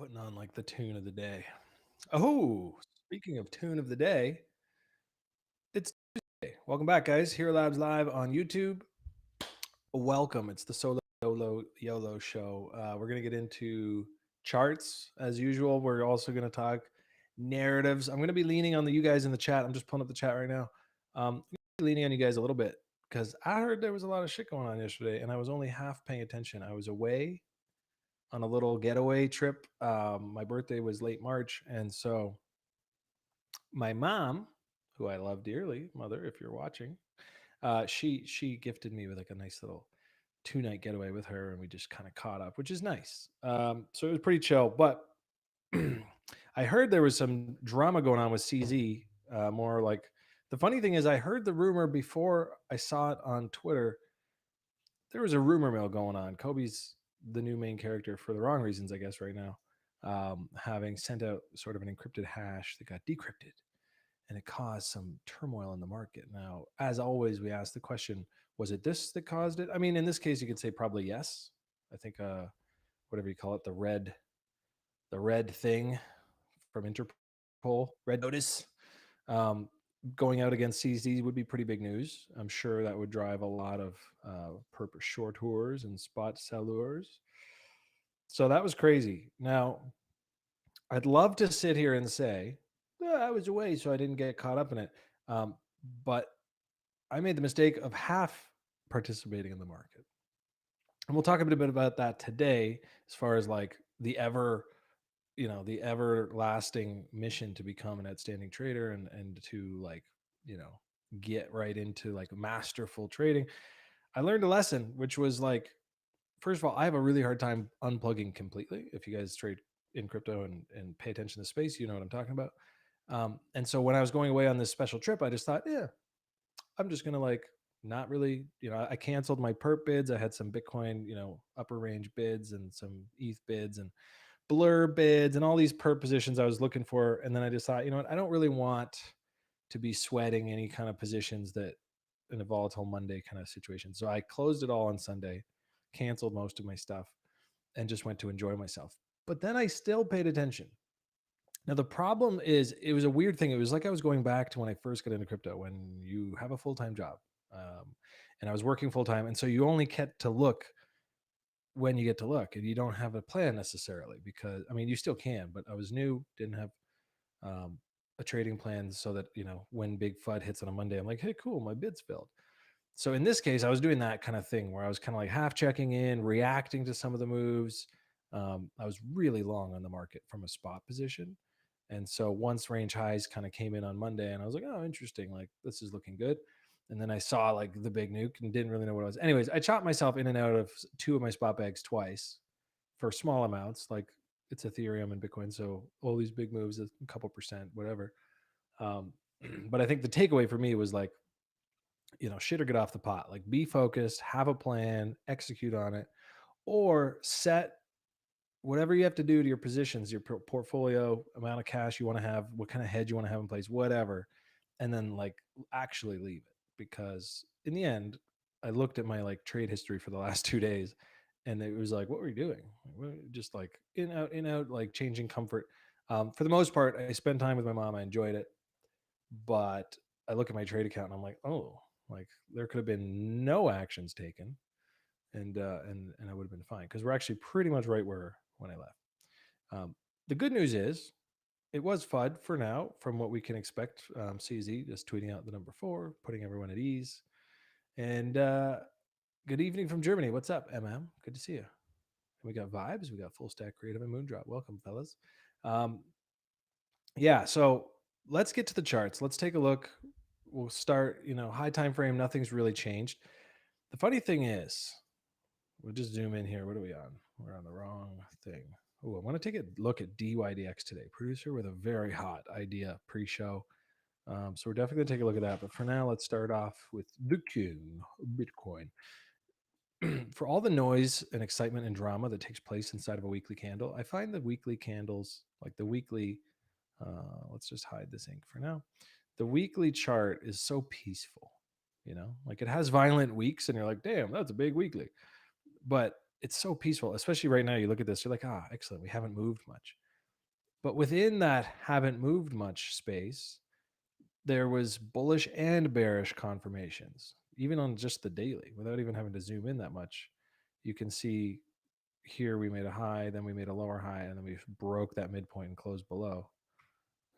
Putting on like the tune of the day. Oh, speaking of tune of the day, it's Tuesday. Welcome back, guys. Hxro Labs live on YouTube. Welcome. It's the Solo YOLO show. We're going to get into charts as usual. We're also going to talk narratives. I'm going to be leaning on you guys in the chat. I'm just pulling up the chat right now. I'm going to be leaning on you guys a little bit because I heard there was a lot of shit going on yesterday and I was only half paying attention. I was away on a little getaway trip. My birthday was late March. And so my mom, who I love dearly, mother, if you're watching, she gifted me with like a nice little 2-night getaway with her, and we just kind of caught up, which is nice. So it was pretty chill. But I heard there was some drama going on with CZ. More like the funny thing is, I heard the rumor before I saw it on Twitter. There was a rumor mill going on. Kobe's the new main character for the wrong reasons, I guess, right now. Having sent out sort of an encrypted hash that got decrypted, and it caused some turmoil in the market. Now, as always, we ask the question, was it this that caused it? I mean, in this case, you could say probably yes. I think whatever you call it, the red thing from Interpol, red notice, going out against CZ would be pretty big news. I'm sure that would drive a lot of purpose shorteurs and spot sellers. So that was crazy. Now, I'd love to sit here and say, I was away, so I didn't get caught up in it. But I made the mistake of half participating in the market. And we'll talk a bit about that today, as far as like the everlasting mission to become an outstanding trader and to like, get right into like masterful trading. I learned a lesson, which was like, first of all, I have a really hard time unplugging completely. If you guys trade in crypto and pay attention to space, you know what I'm talking about. And so when I was going away on this special trip, I just thought, yeah, I'm just going to like not really, I canceled my perp bids. I had some Bitcoin, upper range bids and some ETH bids and blur bids and all these perp positions I was looking for. And then I just thought, you know what, I don't really want to be sweating any kind of positions that in a volatile Monday kind of situation. So I closed it all on Sunday, canceled most of my stuff, and just went to enjoy myself. But then I still paid attention. Now, the problem is, it was a weird thing. It was like I was going back to when I first got into crypto, when you have a full-time job. And I was working full-time. And so you only get to look when you get to look, and you don't have a plan necessarily, because, I mean, you still can, but I was new, didn't have a trading plan, so that, when big FUD hits on a Monday, I'm like, hey, cool, my bid's filled. So in this case, I was doing that kind of thing where I was kind of like half checking in, reacting to some of the moves. I was really long on the market from a spot position. And so once range highs kind of came in on Monday, and I was like, oh, interesting. Like, this is looking good. And then I saw like the big nuke and didn't really know what it was. Anyways, I chopped myself in and out of 2 of my spot bags twice for small amounts. Like, it's Ethereum and Bitcoin. So all these big moves, a couple percent, whatever. But I think the takeaway for me was like, shit or get off the pot. Like, be focused, have a plan, execute on it, or set whatever you have to do to your positions, your portfolio, amount of cash you want to have, what kind of hedge you want to have in place, whatever. And then like actually leave it. Because in the end, I looked at my like trade history for the last 2 days, and it was like, what were you doing? Just like in, out, like changing comfort. For the most part, I spent time with my mom. I enjoyed it. But I look at my trade account and I'm like, oh, like there could have been no actions taken, and I would have been fine, because we're actually pretty much right where when I left. The good news is it was FUD for now, from what we can expect. CZ just tweeting out the number 4, putting everyone at ease. And good evening from Germany. What's up, MM? Good to see you. And we got Vibes. We got Full Stack Creative and Moondrop. Welcome, fellas. Yeah, so let's get to the charts. Let's take a look. We'll start, high time frame. Nothing's really changed. The funny thing is, we'll just zoom in here. What are we on? We're on the wrong thing. Oh, I want to take a look at DYDX today. Producer with a very hot idea pre-show. So we're definitely going to take a look at that. But for now, let's start off with the king, Bitcoin. For all the noise and excitement and drama that takes place inside of a weekly candle, I find the weekly candles, like the weekly, let's just hide this ink for now. The weekly chart is so peaceful, like it has violent weeks and you're like, damn, that's a big weekly. But it's so peaceful, especially right now. You look at this, you're like, ah, excellent. We haven't moved much. But within that haven't moved much space, there was bullish and bearish confirmations, even on just the daily, without even having to zoom in that much. You can see here we made a high, then we made a lower high, and then we broke that midpoint and closed below.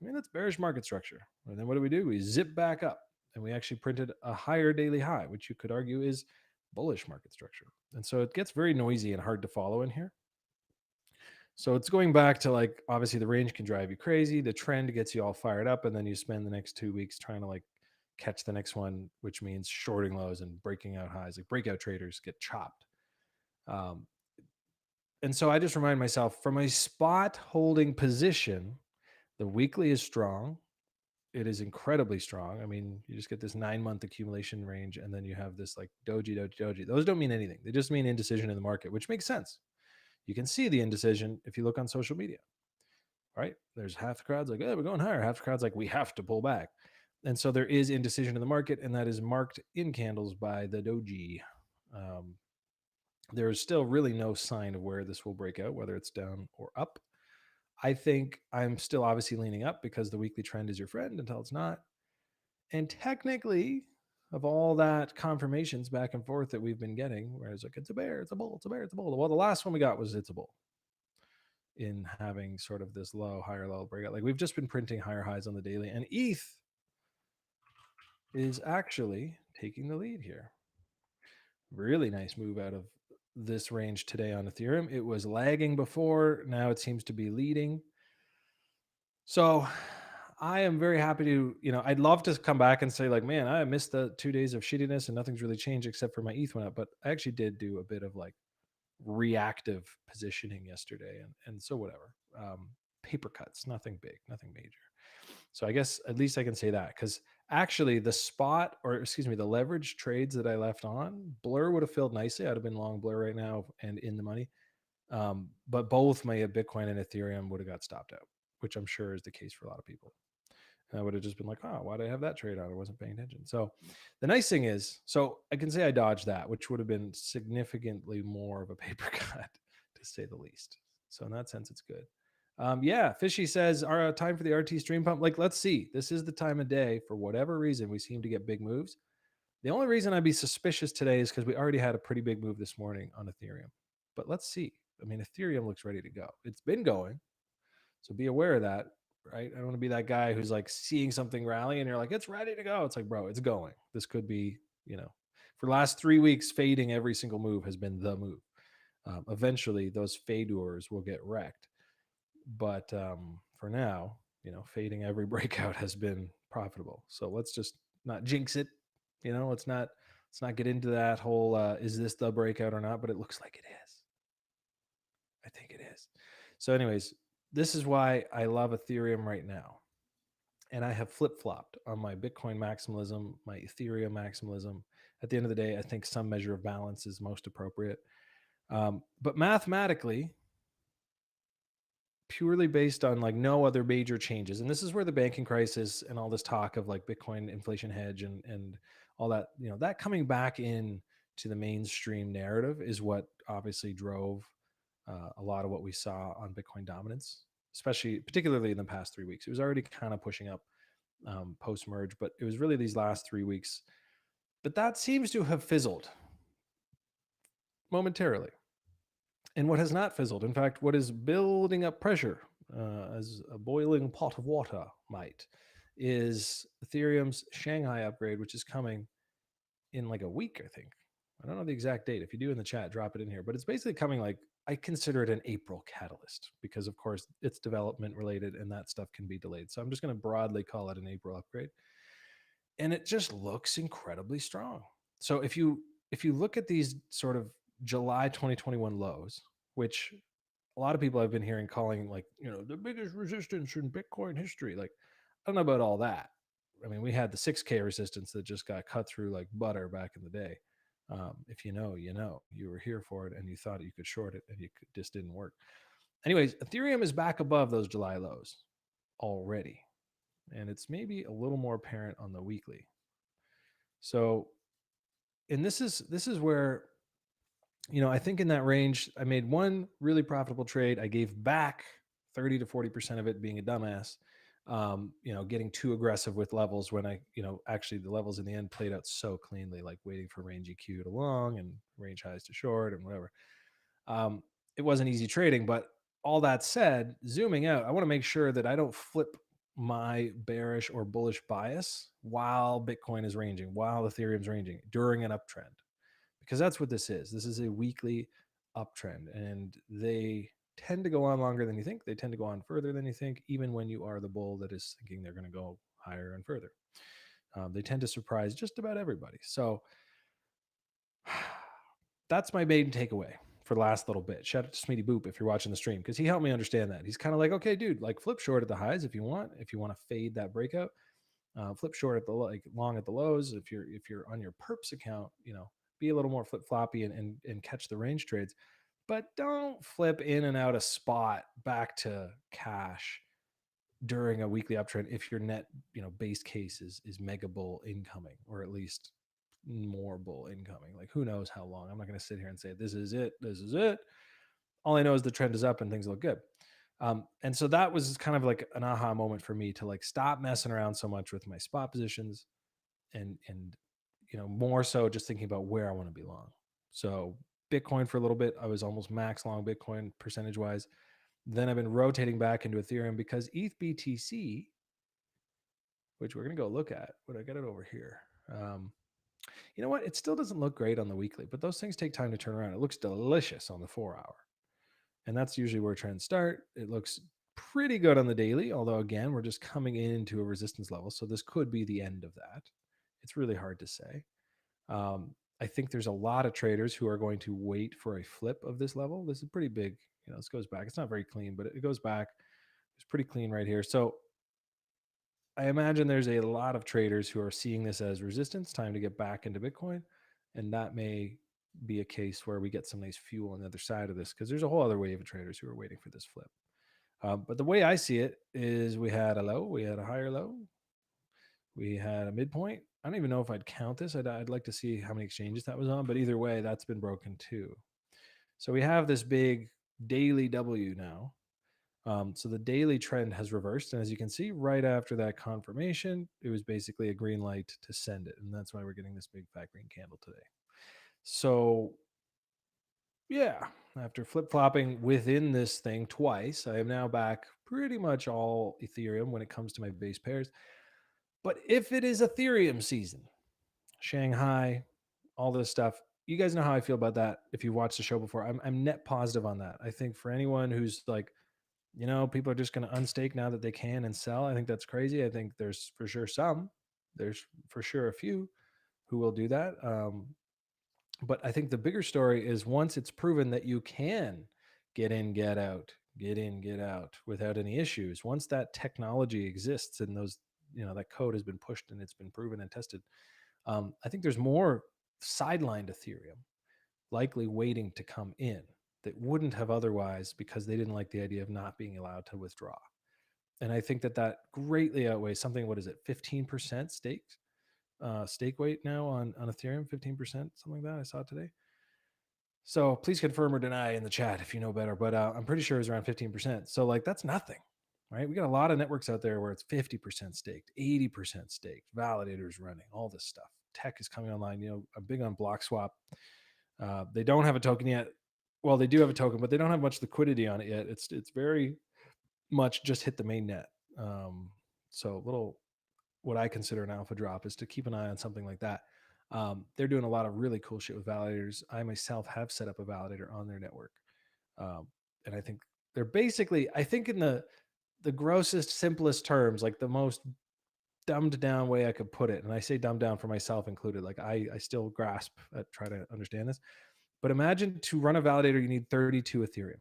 I mean, that's bearish market structure. And then what do? We zip back up and we actually printed a higher daily high, which you could argue is bullish market structure. And so it gets very noisy and hard to follow in here. So it's going back to like, obviously the range can drive you crazy. The trend gets you all fired up. And then you spend the next 2 weeks trying to like catch the next one, which means shorting lows and breaking out highs. Like breakout traders get chopped. And so I just remind myself from a spot holding position, the weekly is strong. It is incredibly strong. I mean, you just get this 9-month accumulation range, and then you have this like doji, doji, doji. Those don't mean anything. They just mean indecision in the market, which makes sense. You can see the indecision if you look on social media, right? There's half the crowd's like, oh, we're going higher. Half the crowd's like, we have to pull back. And so there is indecision in the market, and that is marked in candles by the doji. There is still really no sign of where this will break out, whether it's down or up. I think I'm still obviously leaning up because the weekly trend is your friend until it's not. And technically, of all that confirmations back and forth that we've been getting, where it's like, it's a bear, it's a bull, it's a bear, it's a bull. Well, the last one we got was it's a bull in having sort of this low, higher low breakout. Like we've just been printing higher highs on the daily, and ETH is actually taking the lead here. Really nice move out of this range today on Ethereum. It was lagging before. Now it seems to be leading. So I am very happy to, I'd love to come back and say like, man, I missed the 2 days of shittiness and nothing's really changed except for my ETH went up. But I actually did do a bit of like reactive positioning yesterday. And so whatever, paper cuts, nothing big, nothing major. So I guess at least I can say that, because actually the spot, or excuse me, the leverage trades that I left on, Blur would have filled nicely. I'd have been long Blur right now and in the money. But both my Bitcoin and Ethereum would have got stopped out, which I'm sure is the case for a lot of people. And I would have just been like, oh, why did I have that trade on? I wasn't paying attention. So the nice thing is, so I can say I dodged that, which would have been significantly more of a paper cut, to say the least. So in that sense, it's good. Yeah, Fishy says, our time for the RT stream pump. Like, let's see. This is the time of day. For whatever reason, we seem to get big moves. The only reason I'd be suspicious today is because we already had a pretty big move this morning on Ethereum. But let's see. I mean, Ethereum looks ready to go. It's been going. So be aware of that, right? I don't want to be that guy who's like seeing something rally and you're like, it's ready to go. It's like, bro, it's going. This could be, for the last 3 weeks, fading every single move has been the move. Eventually, those faders will get wrecked. But for now, fading every breakout has been profitable. So let's just not jinx it. Let's not get into that whole is this the breakout or not? But it looks like it is. I think it is. So, anyways, this is why I love Ethereum right now. And I have flip-flopped on my Bitcoin maximalism, my Ethereum maximalism. At the end of the day, I think some measure of balance is most appropriate. But mathematically, purely based on like no other major changes, and this is where the banking crisis and all this talk of like Bitcoin inflation hedge and all that, that coming back in to the mainstream narrative is what obviously drove a lot of what we saw on Bitcoin dominance, particularly in the past 3 weeks. It was already kind of pushing up post merge, but it was really these last 3 weeks. But that seems to have fizzled momentarily. And what has not fizzled, in fact, what is building up pressure as a boiling pot of water might, is Ethereum's Shanghai upgrade, which is coming in like a week, I think. I don't know the exact date. If you do in the chat, drop it in here. But it's basically coming like, I consider it an April catalyst because, of course, it's development related and that stuff can be delayed. So I'm just going to broadly call it an April upgrade. And it just looks incredibly strong. So if you look at these sort of July 2021 lows, which a lot of people I've been hearing calling like, the biggest resistance in Bitcoin history. Like, I don't know about all that. I mean, we had the 6K resistance that just got cut through like butter back in the day. If you were here for it and you thought you could short it and just didn't work. Anyways, Ethereum is back above those July lows already. And it's maybe a little more apparent on the weekly. So, and this is where I think in that range, I made one really profitable trade. I gave back 30 to 40% of it being a dumbass. Getting too aggressive with levels when actually the levels in the end played out so cleanly, like waiting for range EQ to long and range highs to short and whatever. It wasn't easy trading, but all that said, zooming out, I want to make sure that I don't flip my bearish or bullish bias while Bitcoin is ranging, while Ethereum's ranging during an uptrend, because that's what this is. This is a weekly uptrend, and they tend to go on longer than you think. They tend to go on further than you think, even when you are the bull that is thinking they're going to go higher and further. They tend to surprise just about everybody. So that's my main takeaway for the last little bit. Shout out to Smeety Boop if you're watching the stream, because he helped me understand that. He's kind of like, okay, dude, like flip short at the highs if you want to fade that breakout. Flip short at the long at the lows. If you're on your perps account, be a little more flip floppy and catch the range trades, but don't flip in and out a spot back to cash during a weekly uptrend if your net base case is mega bull incoming, or at least more bull incoming. Like, who knows how long? I'm not going to sit here and say this is it. All I know is the trend is up and things look good. And so that was kind of like an aha moment for me to like stop messing around so much with my spot positions, and more so just thinking about where I want to be long. So Bitcoin for a little bit, I was almost max long Bitcoin percentage wise. Then I've been rotating back into Ethereum because ETH BTC, which we're going to go look at, but I got it over here. You know what? It still doesn't look great on the weekly, but those things take time to turn around. It looks delicious on the 4-hour. And that's usually where trends start. It looks pretty good on the daily, although again, we're just coming into a resistance level. So this could be the end of that. It's really hard to say. I think there's a lot of traders who are going to wait for a flip of this level. This is pretty big. This goes back. It's not very clean, but it goes back. It's pretty clean right here. So I imagine there's a lot of traders who are seeing this as resistance, time to get back into Bitcoin. And that may be a case where we get some nice fuel on the other side of this, because there's a whole other wave of traders who are waiting for this flip. But the way I see it is we had a low, we had a higher low, we had a midpoint. I don't even know if I'd count this. I'd like to see how many exchanges that was on, but either way, that's been broken too. So we have this big daily W now. So the daily trend has reversed. And as you can see, right after that confirmation, it was basically a green light to send it. And that's why we're getting this big fat green candle today. So yeah, after flip-flopping within this thing twice, I am now back pretty much all Ethereum when it comes to my base pairs. But if it is Ethereum season, Shanghai, all this stuff, you guys know how I feel about that. If you watched the show before, I'm net positive on that. I think for anyone who's like, people are just going to unstake now that they can and sell, I think that's crazy. I think there's for sure there's for sure a few who will do that. But I think the bigger story is once it's proven that you can get in, get out, get in, get out without any issues. Once that technology exists and those, that code has been pushed and it's been proven and tested, I think there's more sidelined Ethereum likely waiting to come in that wouldn't have otherwise, because they didn't like the idea of not being allowed to withdraw. And I think that greatly outweighs something. What is it? 15% staked stake weight now on Ethereum, 15%, something like that. I saw today. So please confirm or deny in the chat if you know better, but I'm pretty sure it's around 15%. So like, that's nothing, right? We got a lot of networks out there where it's 50% staked, 80% staked, validators running, all this stuff. Tech is coming online. I'm big on block swap. They don't have a token yet. Well, they do have a token, but they don't have much liquidity on it yet. It's very much just hit the main net. So little, what I consider an alpha drop is to keep an eye on something like that. They're doing a lot of really cool shit with validators. I myself have set up a validator on their network. And I think they're basically, I think in the grossest, simplest terms, like the most dumbed down way I could put it. And I say dumbed down for myself included. Like I still grasp at try to understand this, but imagine to run a validator, you need 32 Ethereum.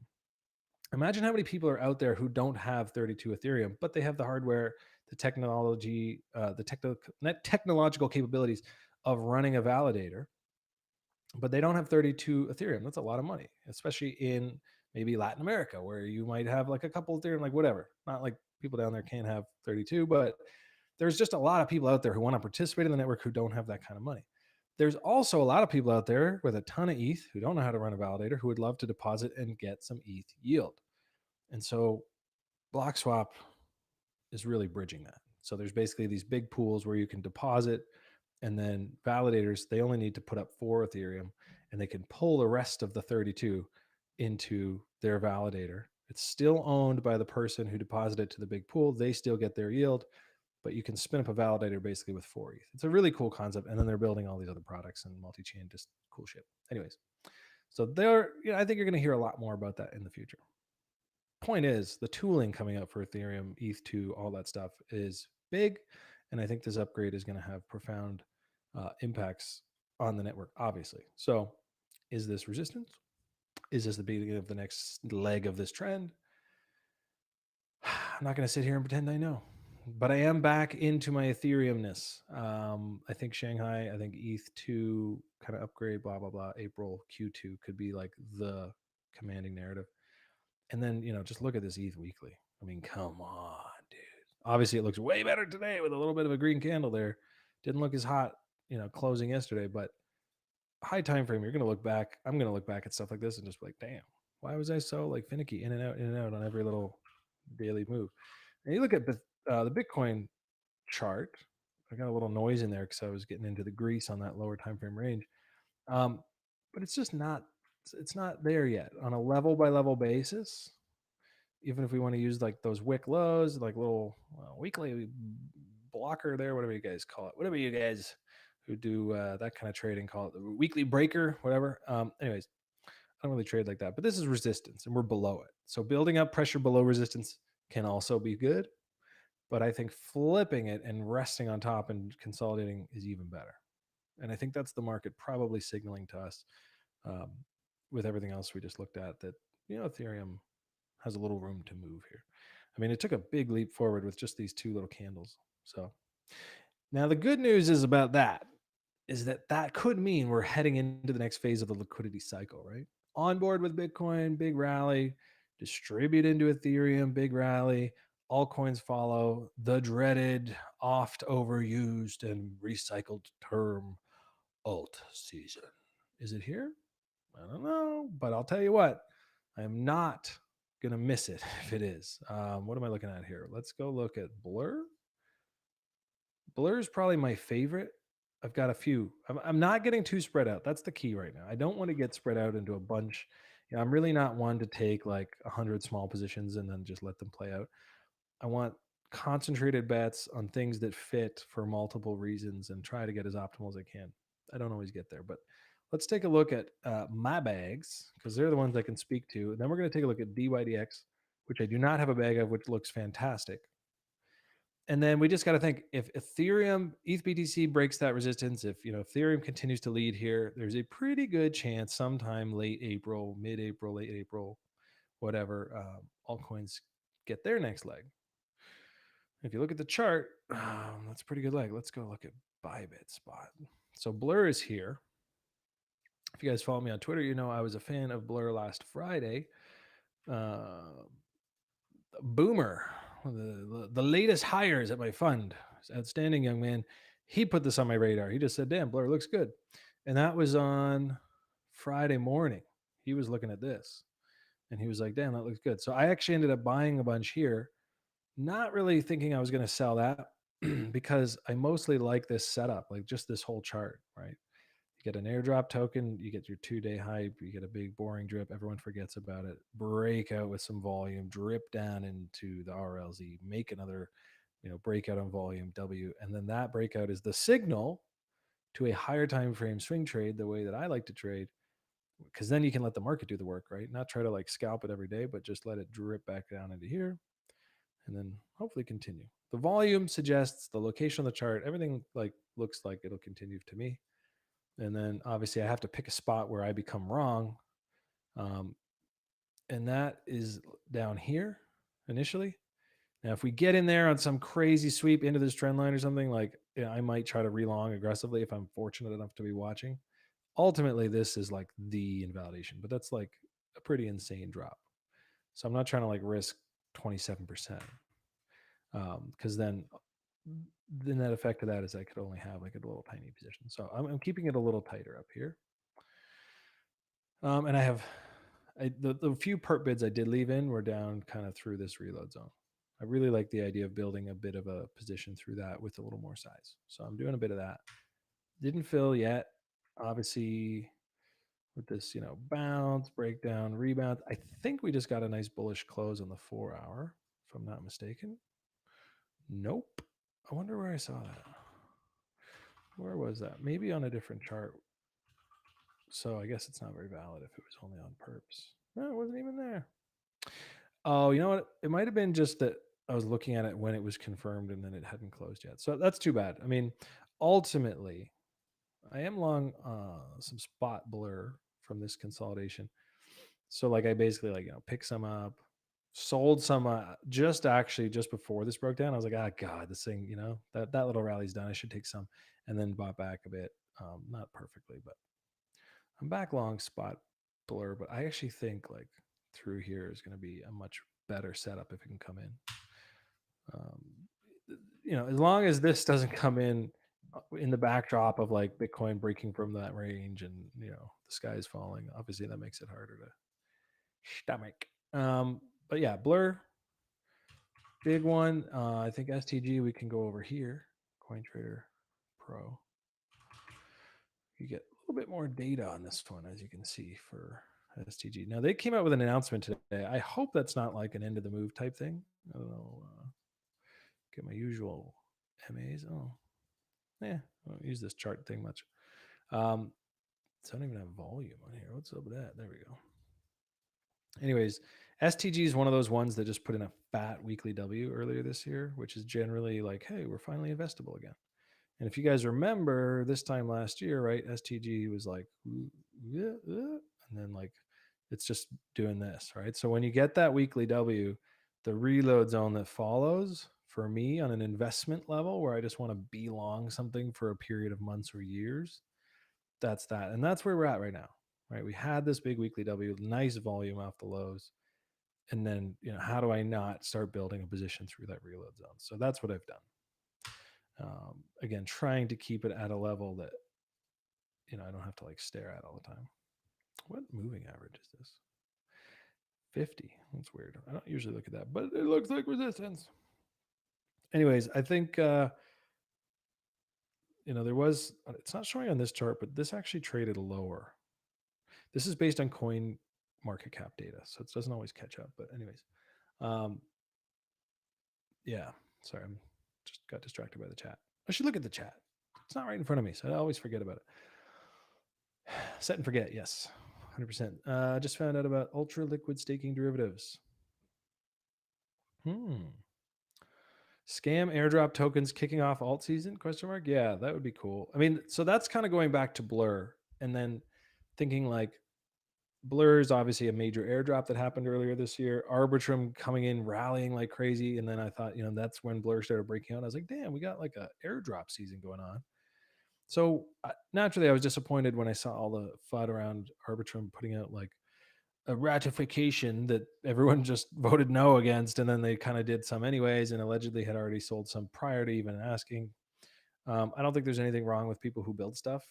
Imagine how many people are out there who don't have 32 Ethereum, but they have the hardware, the technology, the technological capabilities of running a validator, but they don't have 32 Ethereum. That's a lot of money, especially in maybe Latin America, where you might have like a couple Ethereum, like whatever. Not like people down there can't have 32, but there's just a lot of people out there who want to participate in the network who don't have that kind of money. There's also a lot of people out there with a ton of ETH who don't know how to run a validator who would love to deposit and get some ETH yield. And so BlockSwap is really bridging that. So there's basically these big pools where you can deposit, and then validators, they only need to put up 4 Ethereum and they can pull the rest of the 32 into their validator. It's still owned by the person who deposited to the big pool. They still get their yield, but you can spin up a validator basically with 4 ETH. It's a really cool concept. And then they're building all these other products and multi-chain, just cool shit. Anyways, so I think you're going to hear a lot more about that in the future. Point is, the tooling coming up for Ethereum, ETH2, all that stuff is big. And I think this upgrade is going to have profound impacts on the network, obviously. So is this resistance? Is this the beginning of the next leg of this trend? I'm not going to sit here and pretend I know, but I am back into my Ethereumness. I think Shanghai, I think ETH2 kind of upgrade, blah, blah, blah. April Q2 could be like the commanding narrative. And then, just look at this ETH weekly. I mean, come on, dude. Obviously, it looks way better today with a little bit of a green candle there. Didn't look as hot, closing yesterday, but high time frame, you're going to look back. I'm going to look back at stuff like this and just be like, damn, why was I so like finicky in and out on every little daily move? And you look at the Bitcoin chart. I got a little noise in there because I was getting into the grease on that lower time frame range. But it's just not, it's not there yet on a level by level basis. Even if we want to use like those wick lows, like little weekly blocker there, whatever you guys call it, whatever you guys who do that kind of trading call it, the weekly breaker, whatever. Anyways, I don't really trade like that, but this is resistance and we're below it. So building up pressure below resistance can also be good, but I think flipping it and resting on top and consolidating is even better. And I think that's the market probably signaling to us with everything else we just looked at that, Ethereum has a little room to move here. I mean, it took a big leap forward with just these 2 little candles. So now the good news is about that is that could mean we're heading into the next phase of the liquidity cycle, right? On board with Bitcoin, big rally, distribute into Ethereum, big rally, altcoins follow, the dreaded, oft overused and recycled term alt season. Is it here? I don't know, but I'll tell you what, I am not going to miss it if it is. What am I looking at here? Let's go look at Blur. Blur is probably my favorite. I've got a few. I'm not getting too spread out. That's the key right now. I don't want to get spread out into a bunch. I'm really not one to take like 100 small positions and then just let them play out. I want concentrated bets on things that fit for multiple reasons and try to get as optimal as I can. I don't always get there, but let's take a look at my bags because they're the ones I can speak to. And then we're going to take a look at DYDX, which I do not have a bag of, which looks fantastic. And then we just got to think if Ethereum, ETH breaks that resistance, if Ethereum continues to lead here, there's a pretty good chance sometime late April, mid-April, late April, whatever, altcoins get their next leg. If you look at the chart, that's a pretty good leg. Let's go look at Bybit spot. So Blur is here. If you guys follow me on Twitter, I was a fan of Blur last Friday. Boomer, the latest hires at my fund, outstanding young man. He put this on my radar. He just said, damn, Blur looks good. And that was on Friday morning. He was looking at this and he was like, damn, that looks good. So I actually ended up buying a bunch here, not really thinking I was going to sell that because I mostly like this setup, like just this whole chart, right? You get an airdrop token, you get your 2-day hype, you get a big boring drip, everyone forgets about it, break out with some volume, drip down into the RLZ, make another, breakout on volume W, and then that breakout is the signal to a higher time frame swing trade, the way that I like to trade, because then you can let the market do the work, right? Not try to like scalp it every day, but just let it drip back down into here and then hopefully continue. The volume suggests the location of the chart, everything like looks like it'll continue to me. And then obviously I have to pick a spot where I become wrong. And that is down here initially. Now, if we get in there on some crazy sweep into this trend line or something, like I might try to relong aggressively if I'm fortunate enough to be watching. Ultimately, this is like the invalidation, but that's like a pretty insane drop. So I'm not trying to like risk 27%. Because then the net effect of that is I could only have like a little tiny position. So I'm keeping it a little tighter up here. And I have the few perp bids I did leave in were down kind of through this reload zone. I really like the idea of building a bit of a position through that with a little more size. So I'm doing a bit of that. Didn't fill yet. Obviously, with this, bounce, breakdown, rebound. I think we just got a nice bullish close on the 4 hour, if I'm not mistaken. Nope. I wonder where I saw that. Where was that? Maybe on a different chart. So I guess it's not very valid if it was only on perps. No, it wasn't even there. Oh, you know what? It might have been just that I was looking at it when it was confirmed and then it hadn't closed yet. So that's too bad. I mean, ultimately, I am long some spot blur from this consolidation. So like I basically picked some up, sold some just before this broke down. I was like, God, this thing, that little rally's done. I should take some, and then bought back a bit. Not perfectly, but I'm back long spot blur. But I actually think like through here is going to be a much better setup if it can come in. As long as this doesn't come in the backdrop of like Bitcoin breaking from that range and the sky is falling, obviously that makes it harder to stomach. But yeah, blur, big one. I think STG we can go over here. CoinTrader Pro. You get a little bit more data on this one, as you can see for STG. Now they came out with an announcement today. I hope that's not like an end of the move type thing. I don't know. Get my usual MAs. Oh, yeah. I don't use this chart thing much. So I don't even have volume on here. What's up with that? There we go. Anyways, STG is one of those ones that just put in a fat weekly W earlier this year, which is generally like, hey, we're finally investable again. And if you guys remember this time last year, right, STG was like, and then like it's just doing this, right? So when you get that weekly W, the reload zone that follows for me on an investment level where I just want to be long something for a period of months or years, that's that. And that's where we're at right now, right? We had this big weekly W, nice volume off the lows. And then, how do I not start building a position through that reload zone? So that's what I've done. Again, trying to keep it at a level that, I don't have to like stare at all the time. What moving average is this? 50. That's weird. I don't usually look at that, but it looks like resistance. Anyways, I think, there was, it's not showing on this chart, but this actually traded lower. This is based on coin market cap data, so it doesn't always catch up. But anyways, yeah, sorry, I'm just got distracted by the chat. I should look at the chat. It's not right in front of me, so I always forget about it. Set and forget, yes, 100%. Just found out about ultra liquid staking derivatives. Scam airdrop tokens kicking off alt season? ? Yeah, that would be cool. I mean, so that's kind of going back to Blur, and then thinking like Blur is obviously a major airdrop that happened earlier this year. Arbitrum coming in, rallying like crazy. And then I thought, that's when Blur started breaking out. I was like, damn, we got like a airdrop season going on. So naturally, I was disappointed when I saw all the FUD around Arbitrum putting out like a ratification that everyone just voted no against. And then they kind of did some anyways, and allegedly had already sold some prior to even asking. I don't think there's anything wrong with people who build stuff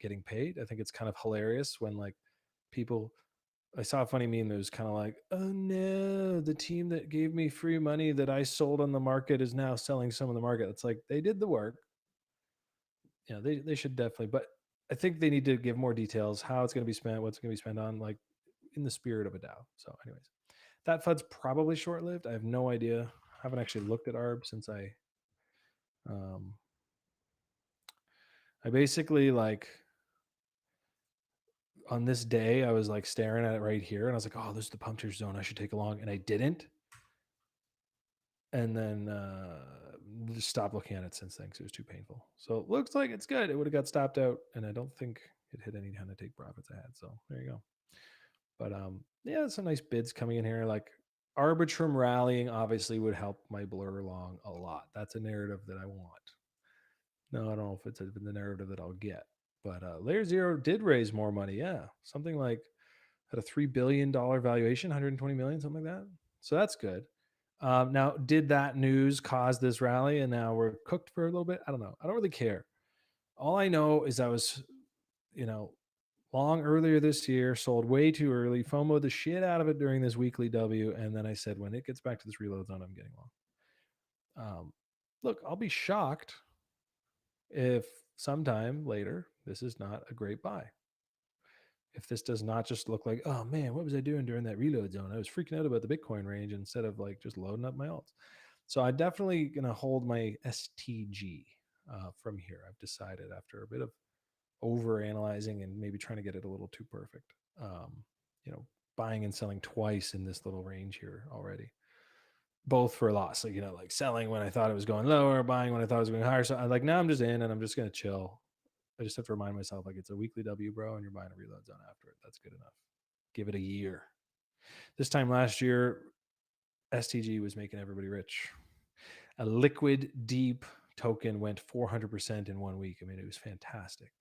getting paid. I think it's kind of hilarious when like people, I saw a funny meme that was kind of like, oh no, the team that gave me free money that I sold on the market is now selling some of the market. It's like they did the work. They should definitely, but I think they need to give more details, how it's going to be spent, what's going to be spent on, like in the spirit of a DAO. So anyways, that FUD's probably short-lived. I have no idea. I haven't actually looked at ARB since I basically like on this day, I was like staring at it right here and I was like, oh, this is the puncture zone. I should take a long, and I didn't. And then just stopped looking at it since then because it was too painful. So it looks like it's good. It would have got stopped out, and I don't think it hit any kind of take profits I had. So there you go. But yeah, some nice bids coming in here. Like Arbitrum rallying obviously would help my Blur long a lot. That's a narrative that I want. No, I don't know if it's the narrative that I'll get. But Layer Zero did raise more money. Yeah, something like at a $3 billion valuation, 120 million, something like that. So that's good. Now, did that news cause this rally and now we're cooked for a little bit? I don't know. I don't really care. All I know is I was, long earlier this year, sold way too early, FOMO the shit out of it during this weekly W. And then I said, when it gets back to this reload zone, I'm getting long. Look, I'll be shocked if sometime later this is not a great buy. If this does not just look like, oh man, what was I doing during that reload zone? I was freaking out about the Bitcoin range instead of like just loading up my alts. So I'm definitely going to hold my STG from here. I've decided after a bit of over analyzing and maybe trying to get it a little too perfect. Um, Buying and selling twice in this little range here already, both for a loss. So, like selling when I thought it was going lower, buying when I thought it was going higher. So now I'm just in and I'm just going to chill. I just have to remind myself like it's a weekly W, bro, and you're buying a reload zone after it. That's good enough. Give it a year. This time last year, STG was making everybody rich. A liquid deep token went 400% in 1 week. I mean, it was fantastic.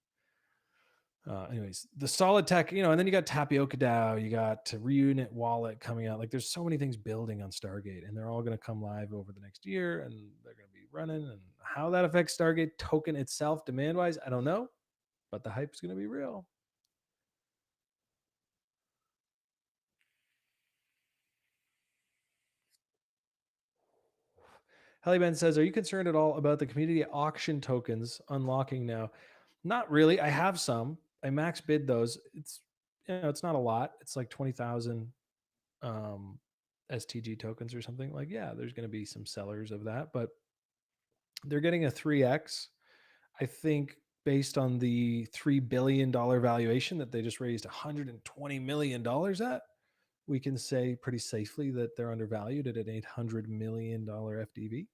Anyways, the solid tech, and then you got Tapioca DAO, you got Reunit Wallet coming out. Like, there's so many things building on Stargate, and they're all going to come live over the next year, and they're going to be running. And how that affects Stargate token itself, demand wise, I don't know, but the hype is going to be real. Hellyman says, are you concerned at all about the community auction tokens unlocking now? Not really. I have some. I max bid those. It's not a lot. It's like 20,000 STG tokens or something. Like, yeah, there's going to be some sellers of that, but they're getting a 3x. I think based on the $3 billion valuation that they just raised $120 million at, we can say pretty safely that they're undervalued at an $800 million FDV.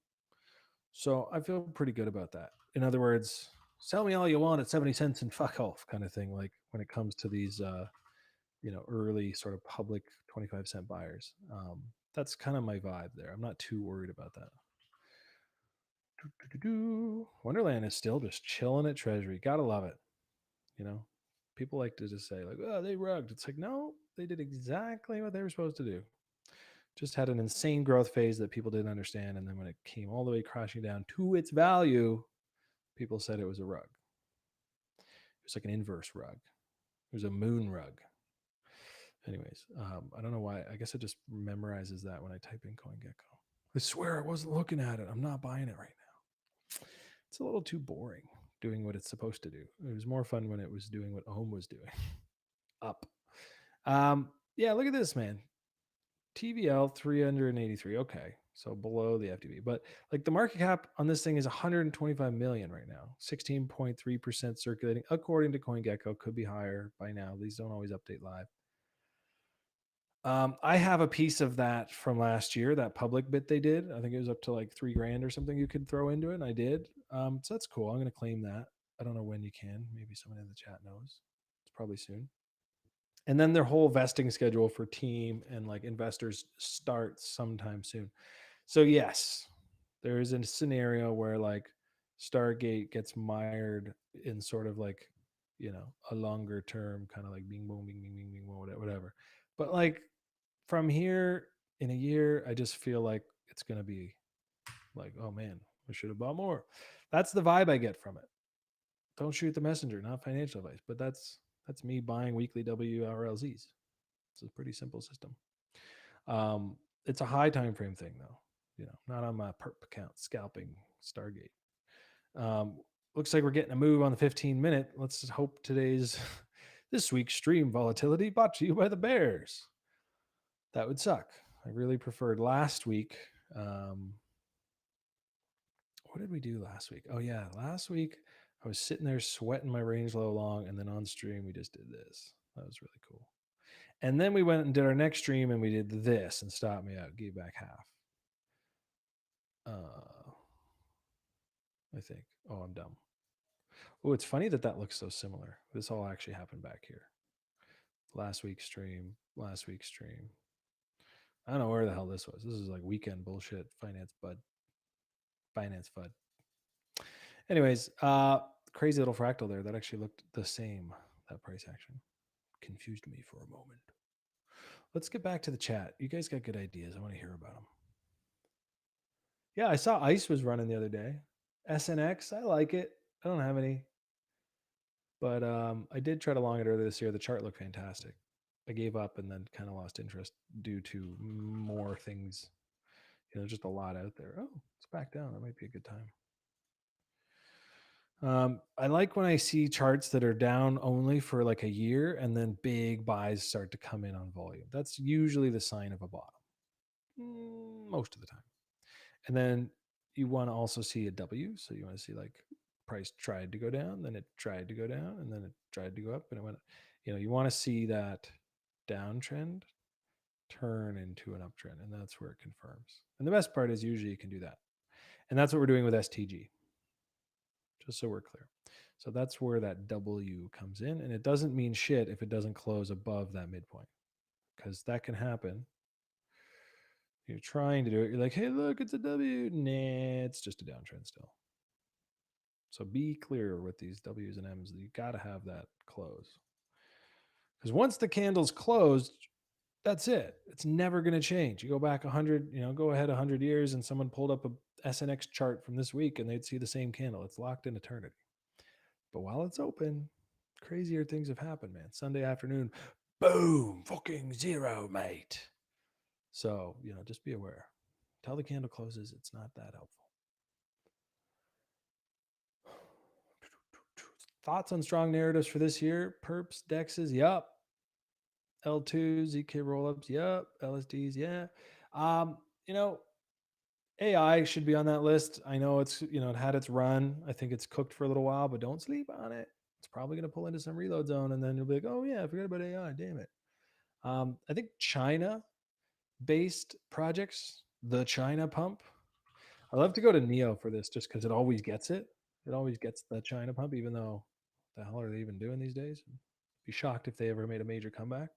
So I feel pretty good about that. In other words, sell me all you want at 70 cents and fuck off kind of thing. Like when it comes to these, early sort of public 25-cent buyers. That's kind of my vibe there. I'm not too worried about that. Wonderland is still just chilling at Treasury. Gotta love it. People like to just say like, oh, they rugged. It's like, no, they did exactly what they were supposed to do. Just had an insane growth phase that people didn't understand. And then when it came all the way crashing down to its value, people said it was a rug. It was like an inverse rug. It was a moon rug. Anyways, I don't know why. I guess it just memorizes that when I type in CoinGecko. I swear I wasn't looking at it. I'm not buying it right now. It's a little too boring doing what it's supposed to do. It was more fun when it was doing what Ohm was doing. Up. Yeah, look at this, man. TVL 383. Okay. So below the FDV. But like the market cap on this thing is 125 million right now. 16.3% circulating according to CoinGecko. Could be higher by now. These don't always update live. I have a piece of that from last year, that public bit they did. I think it was up to like $3,000 or something you could throw into it. And I did. So that's cool. I'm going to claim that. I don't know when you can. Maybe someone in the chat knows. It's probably soon. And then their whole vesting schedule for team and like investors starts sometime soon. So yes, there is a scenario where like Stargate gets mired in sort of like, a longer term kind of like bing boom, bing, bing, bing, bing, whatever. But like from here in a year, I just feel like it's going to be like, oh man, I should have bought more. That's the vibe I get from it. Don't shoot the messenger, not financial advice, but that's me buying weekly WRLZs. It's a pretty simple system. It's a high time frame thing though, not on my perp account scalping Stargate. Looks like we're getting a move on the 15-minute. Let's hope this week's stream volatility brought to you by the Bears. That would suck. I really preferred last week. What did we do last week? Oh yeah, last week I was sitting there sweating my range low long, and then on stream we just did this. That was really cool. And then we went and did our next stream and we did this and stopped me out, gave back half. I think. Oh, I'm dumb. Oh, it's funny that looks so similar. This all actually happened back here. Last week's stream. I don't know where the hell this was. This is like weekend bullshit. Finance FUD. Anyways, crazy little fractal there. That actually looked the same, that price action. Confused me for a moment. Let's get back to the chat. You guys got good ideas. I want to hear about them. Yeah, I saw ICE was running the other day. SNX, I like it. I don't have any, but I did try to long it earlier this year. The chart looked fantastic. I gave up and then kind of lost interest due to more things. Just a lot out there. Oh, it's back down. That might be a good time. I like when I see charts that are down only for like a year and then big buys start to come in on volume. That's usually the sign of a bottom, most of the time. And then you want to also see a W. So you want to see like price tried to go down, then it tried to go down, and then it tried to go up, and it went. You want to see that downtrend turn into an uptrend, and that's where it confirms. And the best part is usually you can do that, and that's what we're doing with STG. Just so we're clear. So that's where that W comes in. And it doesn't mean shit if it doesn't close above that midpoint, because that can happen. You're trying to do it. You're like, hey, look, it's a W. Nah, it's just a downtrend still. So be clear with these W's and M's. You got to have that close. Because once the candle's closed, that's it. It's never going to change. You go back 100, go ahead 100 years and someone pulled up a SNX chart from this week and they'd see the same candle. It's locked in eternity. But while it's open, crazier things have happened, man. Sunday afternoon, boom, fucking zero, mate. So, just be aware. Until the candle closes, it's not that helpful. Thoughts on strong narratives for this year? Perps, DEXs, yup. L2s, ZK rollups, yup. LSDs, yeah. AI should be on that list. I know it's, it had its run. I think it's cooked for a little while, but don't sleep on it. It's probably going to pull into some reload zone, and then you'll be like, oh yeah, I forgot about AI. Damn it. I think China-based projects, the China pump. I love to go to Neo for this just because it always gets it. It always gets the China pump, even though what the hell are they even doing these days? Be shocked if they ever made a major comeback.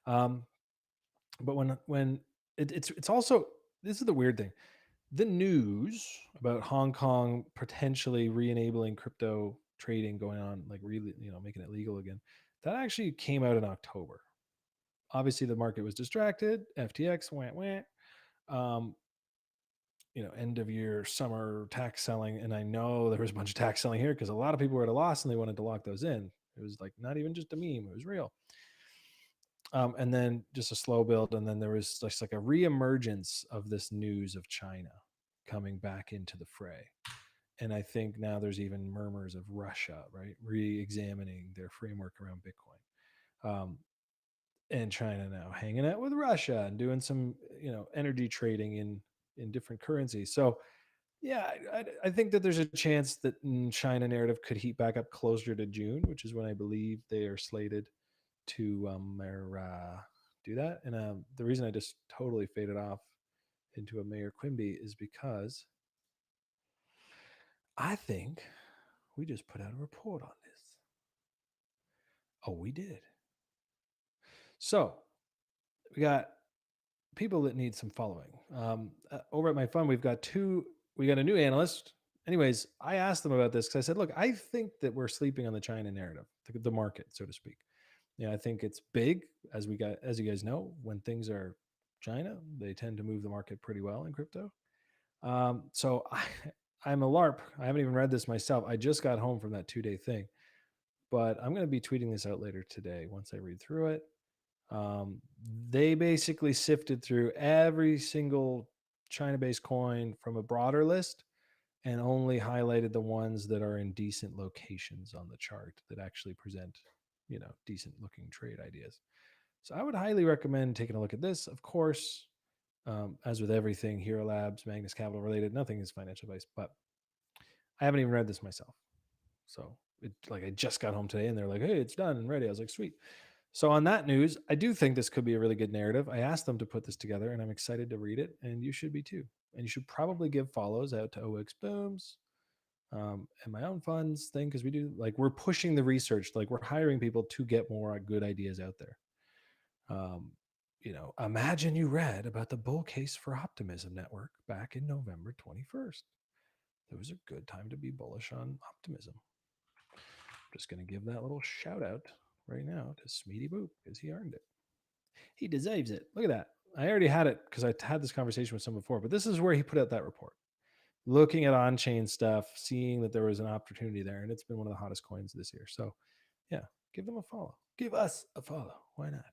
But when it's also, this is the weird thing. The news about Hong Kong potentially re-enabling crypto trading going on, like really, making it legal again, that actually came out in October. Obviously, the market was distracted. FTX went. End of year summer tax selling, and I know there was a bunch of tax selling here because a lot of people were at a loss and they wanted to lock those in. It was like not even just a meme; it was real. And then just a slow build, and then there was just like a re-emergence of this news of China coming back into the fray. And I think now there's even murmurs of Russia, right, re-examining their framework around Bitcoin, and China now hanging out with Russia and doing some, energy trading in different currencies. So, yeah, I think that there's a chance that China narrative could heat back up closer to June, which is when I believe they are slated to do that. And the reason I just totally faded off into a Mayor Quimby is because I think we just put out a report on this. Oh, we did. So we got people that need some following. Over at my fund, we got a new analyst. Anyways, I asked them about this because I said, look, I think that we're sleeping on the China narrative, the market, so to speak. Yeah, I think it's big, as you guys know, when things are China, they tend to move the market pretty well in crypto. So I'm a LARP. I haven't even read this myself. I just got home from that 2-day thing, but I'm going to be tweeting this out later today once I read through it. They basically sifted through every single China-based coin from a broader list and only highlighted the ones that are in decent locations on the chart that actually present, decent looking trade ideas. So I would highly recommend taking a look at this. Of course, as with everything, Hxro Labs, Magnus Capital related, nothing is financial advice, but I haven't even read this myself. So I just got home today and they're like, hey, it's done and ready. I was like, sweet. So on that news, I do think this could be a really good narrative. I asked them to put this together and I'm excited to read it, and you should be too. And you should probably give follows out to OX Booms and my own funds thing, because we're pushing the research, we're hiring people to get more good ideas out there. Imagine you read about the bull case for optimism network back in November 21st. It was a good time to be bullish on optimism. I'm just going to give that little shout out right now to Smeety Boop because he earned it. He deserves it. Look at that. I already had it because I had this conversation with someone before, but this is where he put out that report. looking at on-chain stuff, seeing that there was an opportunity there, and it's been one of the hottest coins this year. So yeah, give them a follow. Give us a follow. Why not?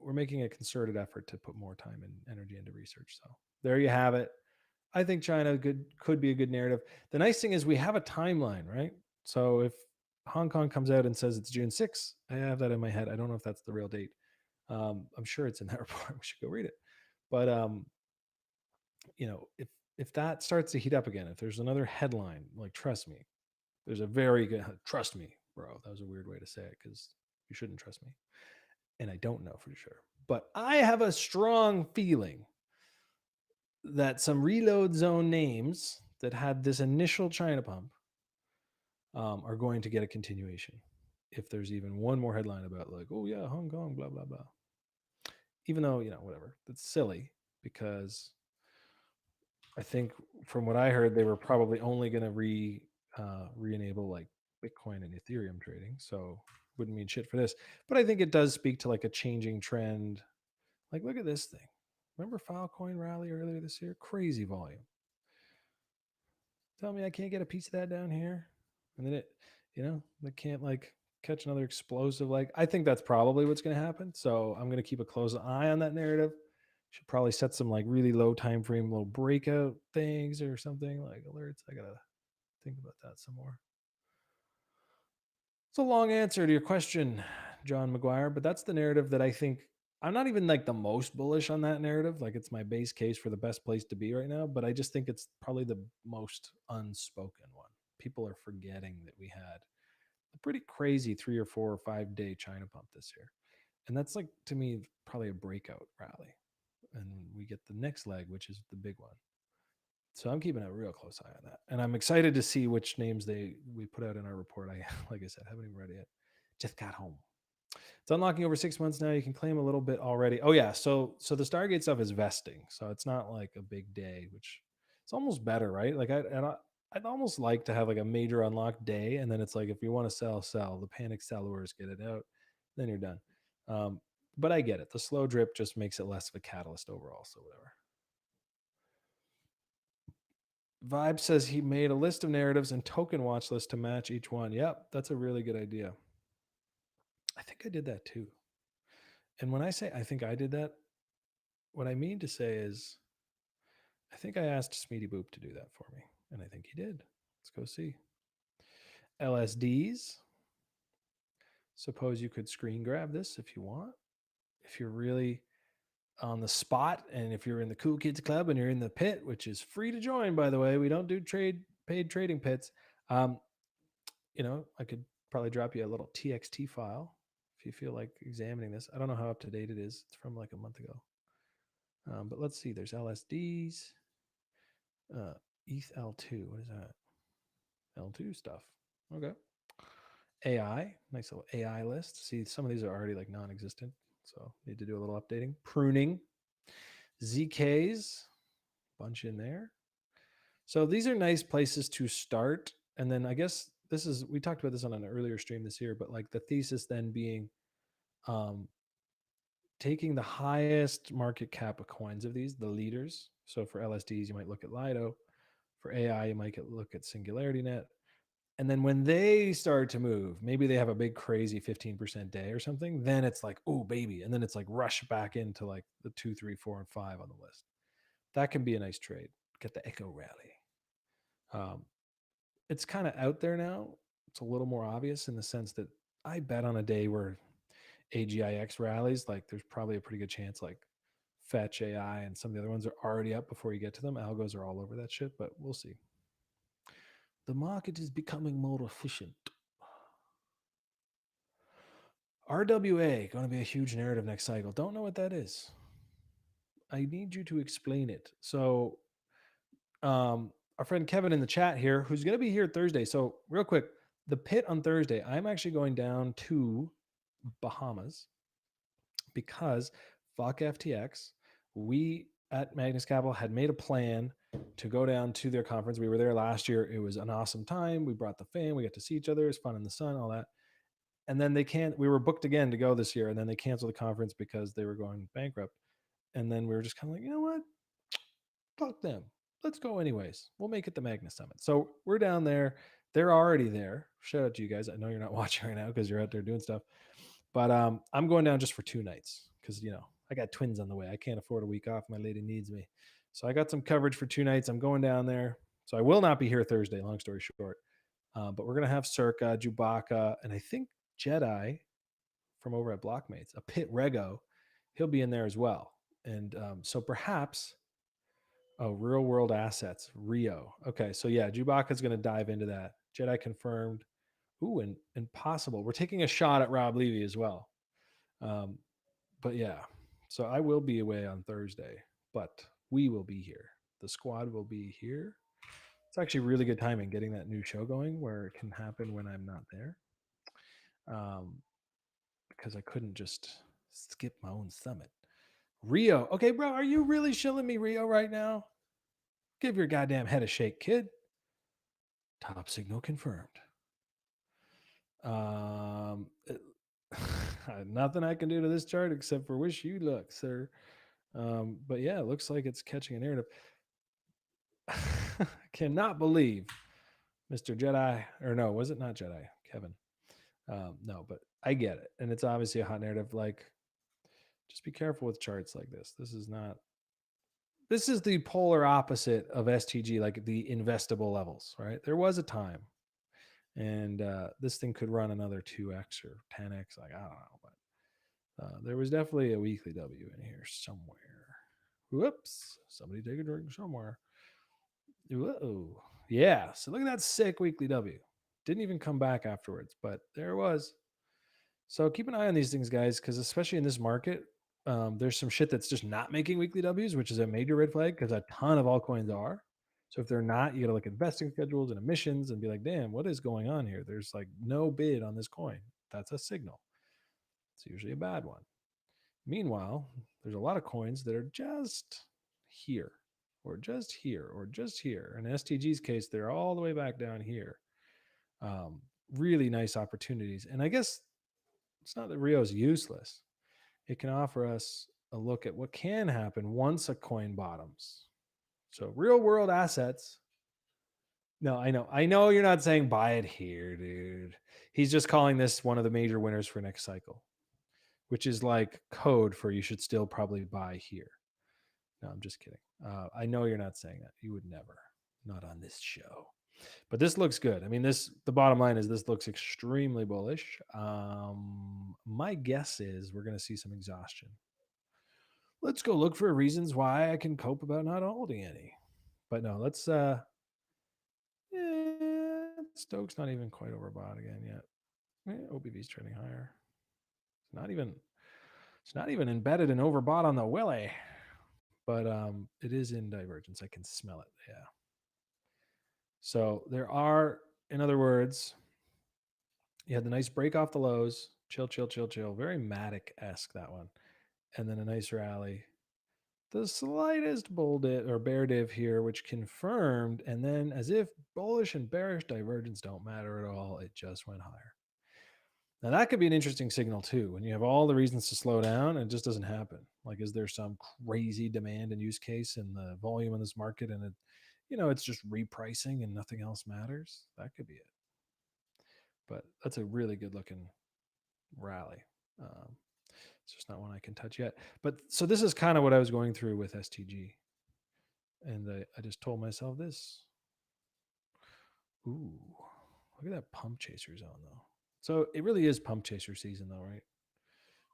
We're making a concerted effort to put more time and energy into research. So there you have it. I think China could be a good narrative. The nice thing is we have a timeline, right? So if Hong Kong comes out and says it's June 6th, I have that in my head. I don't know if that's the real date. I'm sure it's in that report. We should go read it. But if that starts to heat up again, if there's another headline, like trust me, there's a very good trust me, bro. That was a weird way to say it because you shouldn't trust me. And I don't know for sure. But I have a strong feeling that some reload zone names that had this initial China pump are going to get a continuation. If there's even one more headline about like, oh yeah, Hong Kong, blah, blah, blah. Even though, whatever, that's silly because I think from what I heard, they were probably only going to re-enable like Bitcoin and Ethereum trading. So wouldn't mean shit for this. But I think it does speak to like a changing trend. Like, look at this thing. Remember Filecoin rally earlier this year? Crazy volume. Tell me I can't get a piece of that down here. And then they can't like catch another explosive. Like, I think that's probably what's going to happen. So I'm going to keep a close eye on that narrative. Should probably set some like really low time frame, little breakout things or something like alerts. I got to think about that some more. It's a long answer to your question, John McGuire, but that's the narrative that I think I'm not even like the most bullish on that narrative. Like it's my base case for the best place to be right now, but I just think it's probably the most unspoken one. People are forgetting that we had a pretty crazy 3 or 4 or 5 day China pump this year. And that's like, to me, probably a breakout rally. And we get the next leg, which is the big one. So I'm keeping a real close eye on that, and I'm excited to see which names we put out in our report. I like I said, haven't even read it yet. Just got home. It's unlocking over 6 months now. You can claim a little bit already. Oh yeah, so the Stargate stuff is vesting, so it's not like a big day, which it's almost better, right? Like I'd almost like to have like a major unlock day, and then it's like if you want to sell. The panic sellers get it out, then you're done. But I get it. The slow drip just makes it less of a catalyst overall. So whatever. Vibe says he made a list of narratives and token watch list to match each one. Yep, that's a really good idea. I think I did that too. And when I say I think I did that, what I mean to say is I think I asked Smeety Boop to do that for me, and I think he did. Let's go see. LSDs. Suppose you could screen grab this if you want. If you're really on the spot, and if you're in the Cool Kids Club and you're in the pit, which is free to join, by the way, we don't do paid trading pits. I could probably drop you a little TXT file if you feel like examining this. I don't know how up to date it is. It's from like a month ago. But let's see. There's LSDs. ETH L2. What is that? L2 stuff. Okay. AI. Nice little AI list. See, some of these are already like non-existent. So need to do a little updating. Pruning. ZKs. Bunch in there. So these are nice places to start. And then I guess we talked about this on an earlier stream this year, but like the thesis then being taking the highest market cap of coins of these, the leaders. So for LSDs, you might look at Lido. For AI, you might look at SingularityNet. And then when they start to move, maybe they have a big crazy 15% day or something, then it's like, oh baby. And then it's like rush back into like the 2, 3, 4, and 5 on the list. That can be a nice trade. Get the Echo rally. It's kind of out there now. It's a little more obvious in the sense that I bet on a day where AGIX rallies, like there's probably a pretty good chance like Fetch AI and some of the other ones are already up before you get to them. Algos are all over that shit, but we'll see. The market is becoming more efficient. RWA going to be a huge narrative next cycle. Don't know what that is. I need you to explain it. So our friend Kevin in the chat here, who's going to be here Thursday. So real quick, the pit on Thursday, I'm actually going down to Bahamas because fuck FTX. We at Magnus Capital had made a plan to go down to their conference. We were there last year. It was an awesome time. We brought the fam. We got to see each other. It's fun in the sun, all that. And then we were booked again to go this year. And then they canceled the conference because they were going bankrupt. And then we were just kind of like, you know what? Fuck them. let's go anyways. We'll make it the Magna Summit. So we're down there. They're already there. Shout out to you guys. I know you're not watching right now because you're out there doing stuff. But I'm going down just for 2 nights because, I got twins on the way. I can't afford a week off. My lady needs me. So I got some coverage for 2 nights. I'm going down there. So I will not be here Thursday, long story short. But we're going to have Circa, Chewbacca, and I think Jedi from over at Blockmates, a Pit Rego. He'll be in there as well. And so perhaps, real world assets, Rio. Okay, so yeah, Chewbacca's going to dive into that. Jedi confirmed. Ooh, and possible. We're taking a shot at Rob Levy as well. But yeah, so I will be away on Thursday, but we will be here. The squad will be here. It's actually really good timing getting that new show going where it can happen when I'm not there. Because I couldn't just skip my own summit. Rio. Okay, bro, are you really shilling me Rio right now? Give your goddamn head a shake, kid. Top signal confirmed. Nothing I can do to this chart except for wish you luck, sir. But yeah, it looks like it's catching a narrative. Cannot believe Mr. Jedi, or no, was it not Jedi? Kevin. No, but I get it. And it's obviously a hot narrative. Like, just be careful with charts like this. This is the polar opposite of STG, like the investable levels, right? There was a time, and this thing could run another 2x or 10x. Like, I don't know, but there was definitely a weekly W in here somewhere. Whoops, somebody take a drink somewhere. Whoa. Yeah, so look at that sick weekly W. Didn't even come back afterwards, but there it was. So keep an eye on these things, guys, because especially in this market, there's some shit that's just not making weekly Ws, which is a major red flag because a ton of altcoins are. So if they're not, you got to look at investing schedules and emissions and be like, damn, what is going on here? There's like no bid on this coin. That's a signal. It's usually a bad one. Meanwhile, there's a lot of coins that are just here or just here or just here. In STG's case, they're all the way back down here. Really nice opportunities. And I guess it's not that Rio is useless. It can offer us a look at what can happen once a coin bottoms. So real world assets. No, I know you're not saying buy it here, dude. He's just calling this one of the major winners for next cycle, which is like code for you should still probably buy here. No, I'm just kidding. I know you're not saying that. You would never. Not on this show. But this looks good. I mean, the bottom line is this looks extremely bullish. My guess is we're going to see some exhaustion. Let's go look for reasons why I can cope about not holding any. But no, let's Stokes not even quite overbought again yet. OBV's trending higher. It's not even embedded and overbought on the Willy. But it is in divergence. I can smell it. Yeah. So there are, in other words, you had the nice break off the lows, chill. Very Matic-esque, that one. And then a nice rally. The slightest bull div or bear div here, which confirmed, and then as if bullish and bearish divergence don't matter at all, it just went higher. Now that could be an interesting signal too, when you have all the reasons to slow down and it just doesn't happen. Like, is there some crazy demand and use case in the volume in this market, and it's just repricing and nothing else matters? That could be it. But that's a really good looking rally. It's just not one I can touch yet. But so this is kind of what I was going through with STG. And I just told myself this. Ooh, look at that pump chaser zone, though. So it really is pump chaser season, though, right?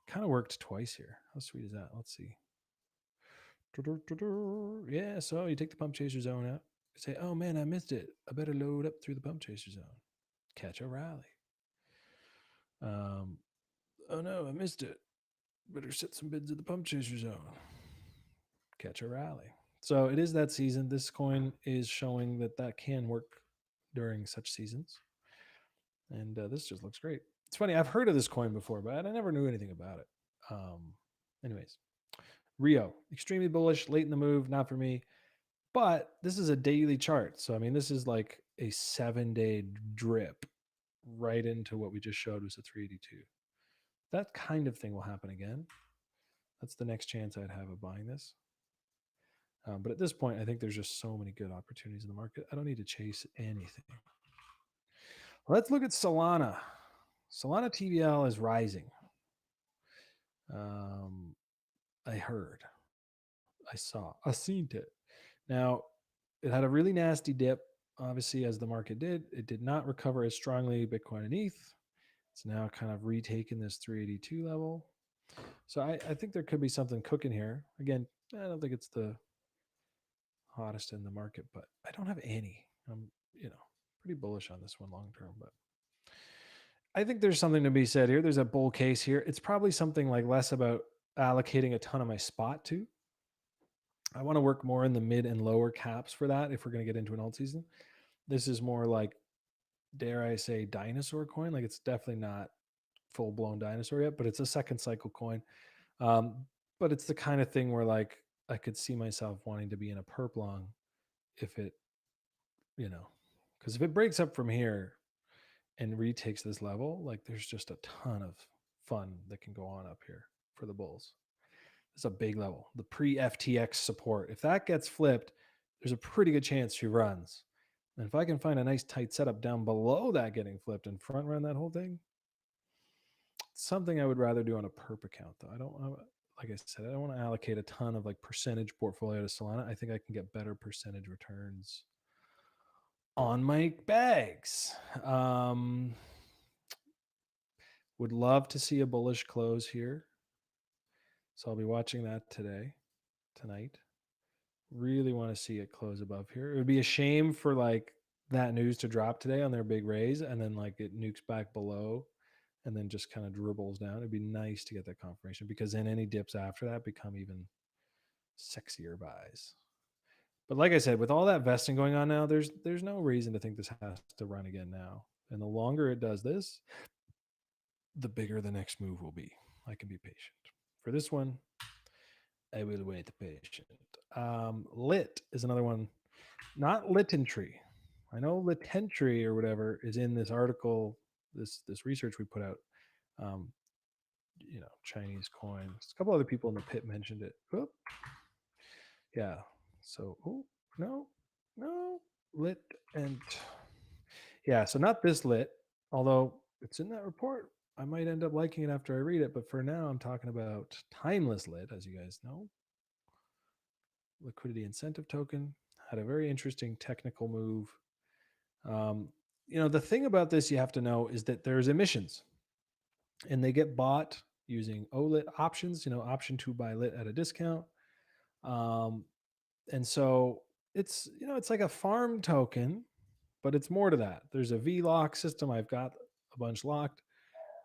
Kind of worked twice here. How sweet is that? Let's see. Yeah, so you take the pump chaser zone out. Say, oh man, I missed it. I better load up through the pump chaser zone. Catch a rally. Oh no, I missed it. Better set some bids at the pump chaser zone. Catch a rally. So it is that season. This coin is showing that can work during such seasons. And this just looks great. It's funny. I've heard of this coin before, but I never knew anything about it. Anyways, Rio, extremely bullish, late in the move, not for me. But this is a daily chart. So, I mean, this is like a 7-day drip right into what we just showed was a 382. That kind of thing will happen again. That's the next chance I'd have of buying this. But at this point, I think there's just so many good opportunities in the market. I don't need to chase anything. Let's look at Solana. Solana TVL is rising. I heard, I saw, I seen it. Now, it had a really nasty dip, obviously, as the market did. It did not recover as strongly Bitcoin and ETH. It's now kind of retaken this 382 level. So I think there could be something cooking here. Again, I don't think it's the hottest in the market, but I don't have any. I'm, pretty bullish on this one long term, but I think there's something to be said here. There's a bull case here. It's probably something like less about allocating a ton of my spot to. I want to work more in the mid and lower caps for that if we're going to get into an alt season. This is more like, dare I say, dinosaur coin. Like, it's definitely not full blown dinosaur yet, but it's a second cycle coin. But it's the kind of thing where, like, I could see myself wanting to be in a perp long if it, because if it breaks up from here and retakes this level, like, there's just a ton of fun that can go on up here for the bulls. It's a big level, the pre-FTX support. If that gets flipped, there's a pretty good chance she runs. And if I can find a nice tight setup down below that getting flipped and front run that whole thing, it's something I would rather do on a perp account, though. Like I said, I don't want to allocate a ton of like percentage portfolio to Solana. I think I can get better percentage returns on my bags. Would love to see a bullish close here. So I'll be watching that tonight. Really want to see it close above here. It would be a shame for like that news to drop today on their big raise and then like it nukes back below and then just kind of dribbles down. It'd be nice to get that confirmation, because then any dips after that become even sexier buys. But like I said, with all that vesting going on now, there's no reason to think this has to run again now. And the longer it does this, the bigger the next move will be. I can be patient. For this one, I will wait patient. Lit is another one, not litentry. I know litentry or whatever is in this article, this research we put out. Chinese coins. A couple other people in the pit mentioned it. Oh, yeah. So, no, lit and yeah. So not this lit, although it's in that report. I might end up liking it after I read it, but for now, I'm talking about timeless lit, as you guys know. Liquidity incentive token had a very interesting technical move. The thing about this you have to know is that there's emissions, and they get bought using OLIT options. Option to buy lit at a discount. And so it's like a farm token, but it's more to that. There's a VLock system. I've got a bunch locked.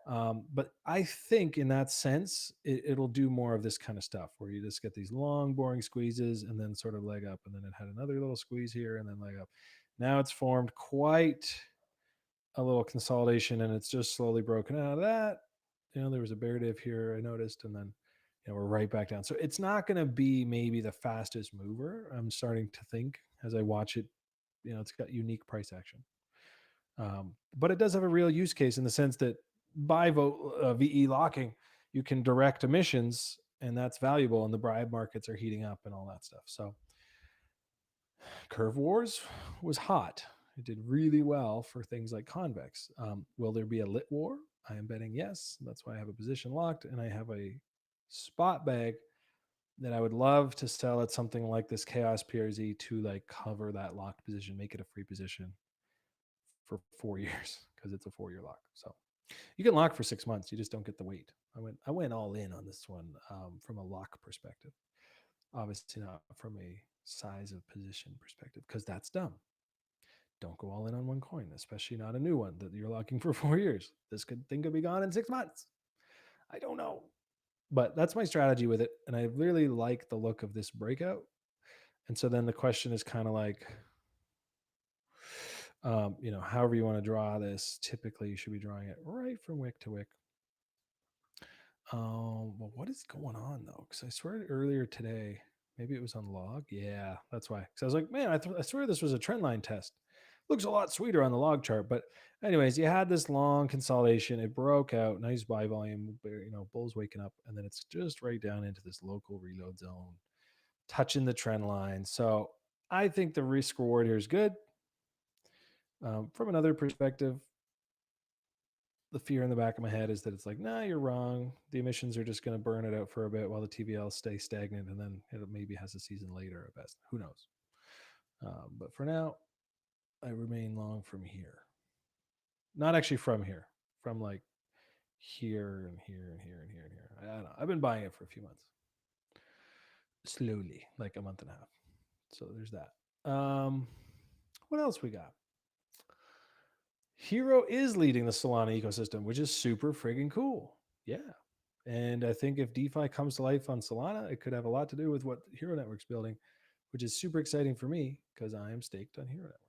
But I think in that sense, it'll do more of this kind of stuff where you just get these long, boring squeezes and then sort of leg up. And then it had another little squeeze here and then leg up. Now it's formed quite a little consolidation, and it's just slowly broken out of that. There was a bear div here, I noticed, and then we're right back down. So it's not going to be maybe the fastest mover. I'm starting to think as I watch it, it's got unique price action. But it does have a real use case in the sense that by VE locking, you can direct emissions, and that's valuable. And the bribe markets are heating up and all that stuff. So Curve Wars was hot. It did really well for things like Convex. Will there be a lit war? I am betting yes. That's why I have a position locked, and I have a spot bag that I would love to sell at something like this Chaos PRZ to like cover that locked position, make it a free position for 4 years, because it's a 4-year lock. So you can lock for 6 months. You just don't get the weight. I went all in on this one from a lock perspective. Obviously not from a size of position perspective, because that's dumb. Don't go all in on one coin, especially not a new one that you're locking for 4 years. This thing could be gone in 6 months. I don't know. But that's my strategy with it. And I really like the look of this breakout. And so then the question is kind of like, however you want to draw this, typically you should be drawing it right from wick to wick. Well, what is going on though? Because I swear earlier today, maybe it was on log. Yeah, that's why. Because I was like, man, I swear this was a trend line test. Looks a lot sweeter on the log chart. But anyways, you had this long consolidation. It broke out, nice buy volume, bulls waking up, and then it's just right down into this local reload zone. touching the trend line. So I think the risk reward here is good. From another perspective, the fear in the back of my head is that it's like, nah, you're wrong. The emissions are just going to burn it out for a bit while the TVL stay stagnant, and then it maybe has a season later at best. Who knows? But for now, I remain long from here. Not actually from here, from like here and here and here and here and here. I don't know. I've been buying it for a few months, slowly, like a month and a half. So there's that. What else we got? Hxro is leading the Solana ecosystem, which is super friggin' cool. Yeah. And I think if DeFi comes to life on Solana, it could have a lot to do with what Hxro Network's building, which is super exciting for me because I am staked on Hxro Network.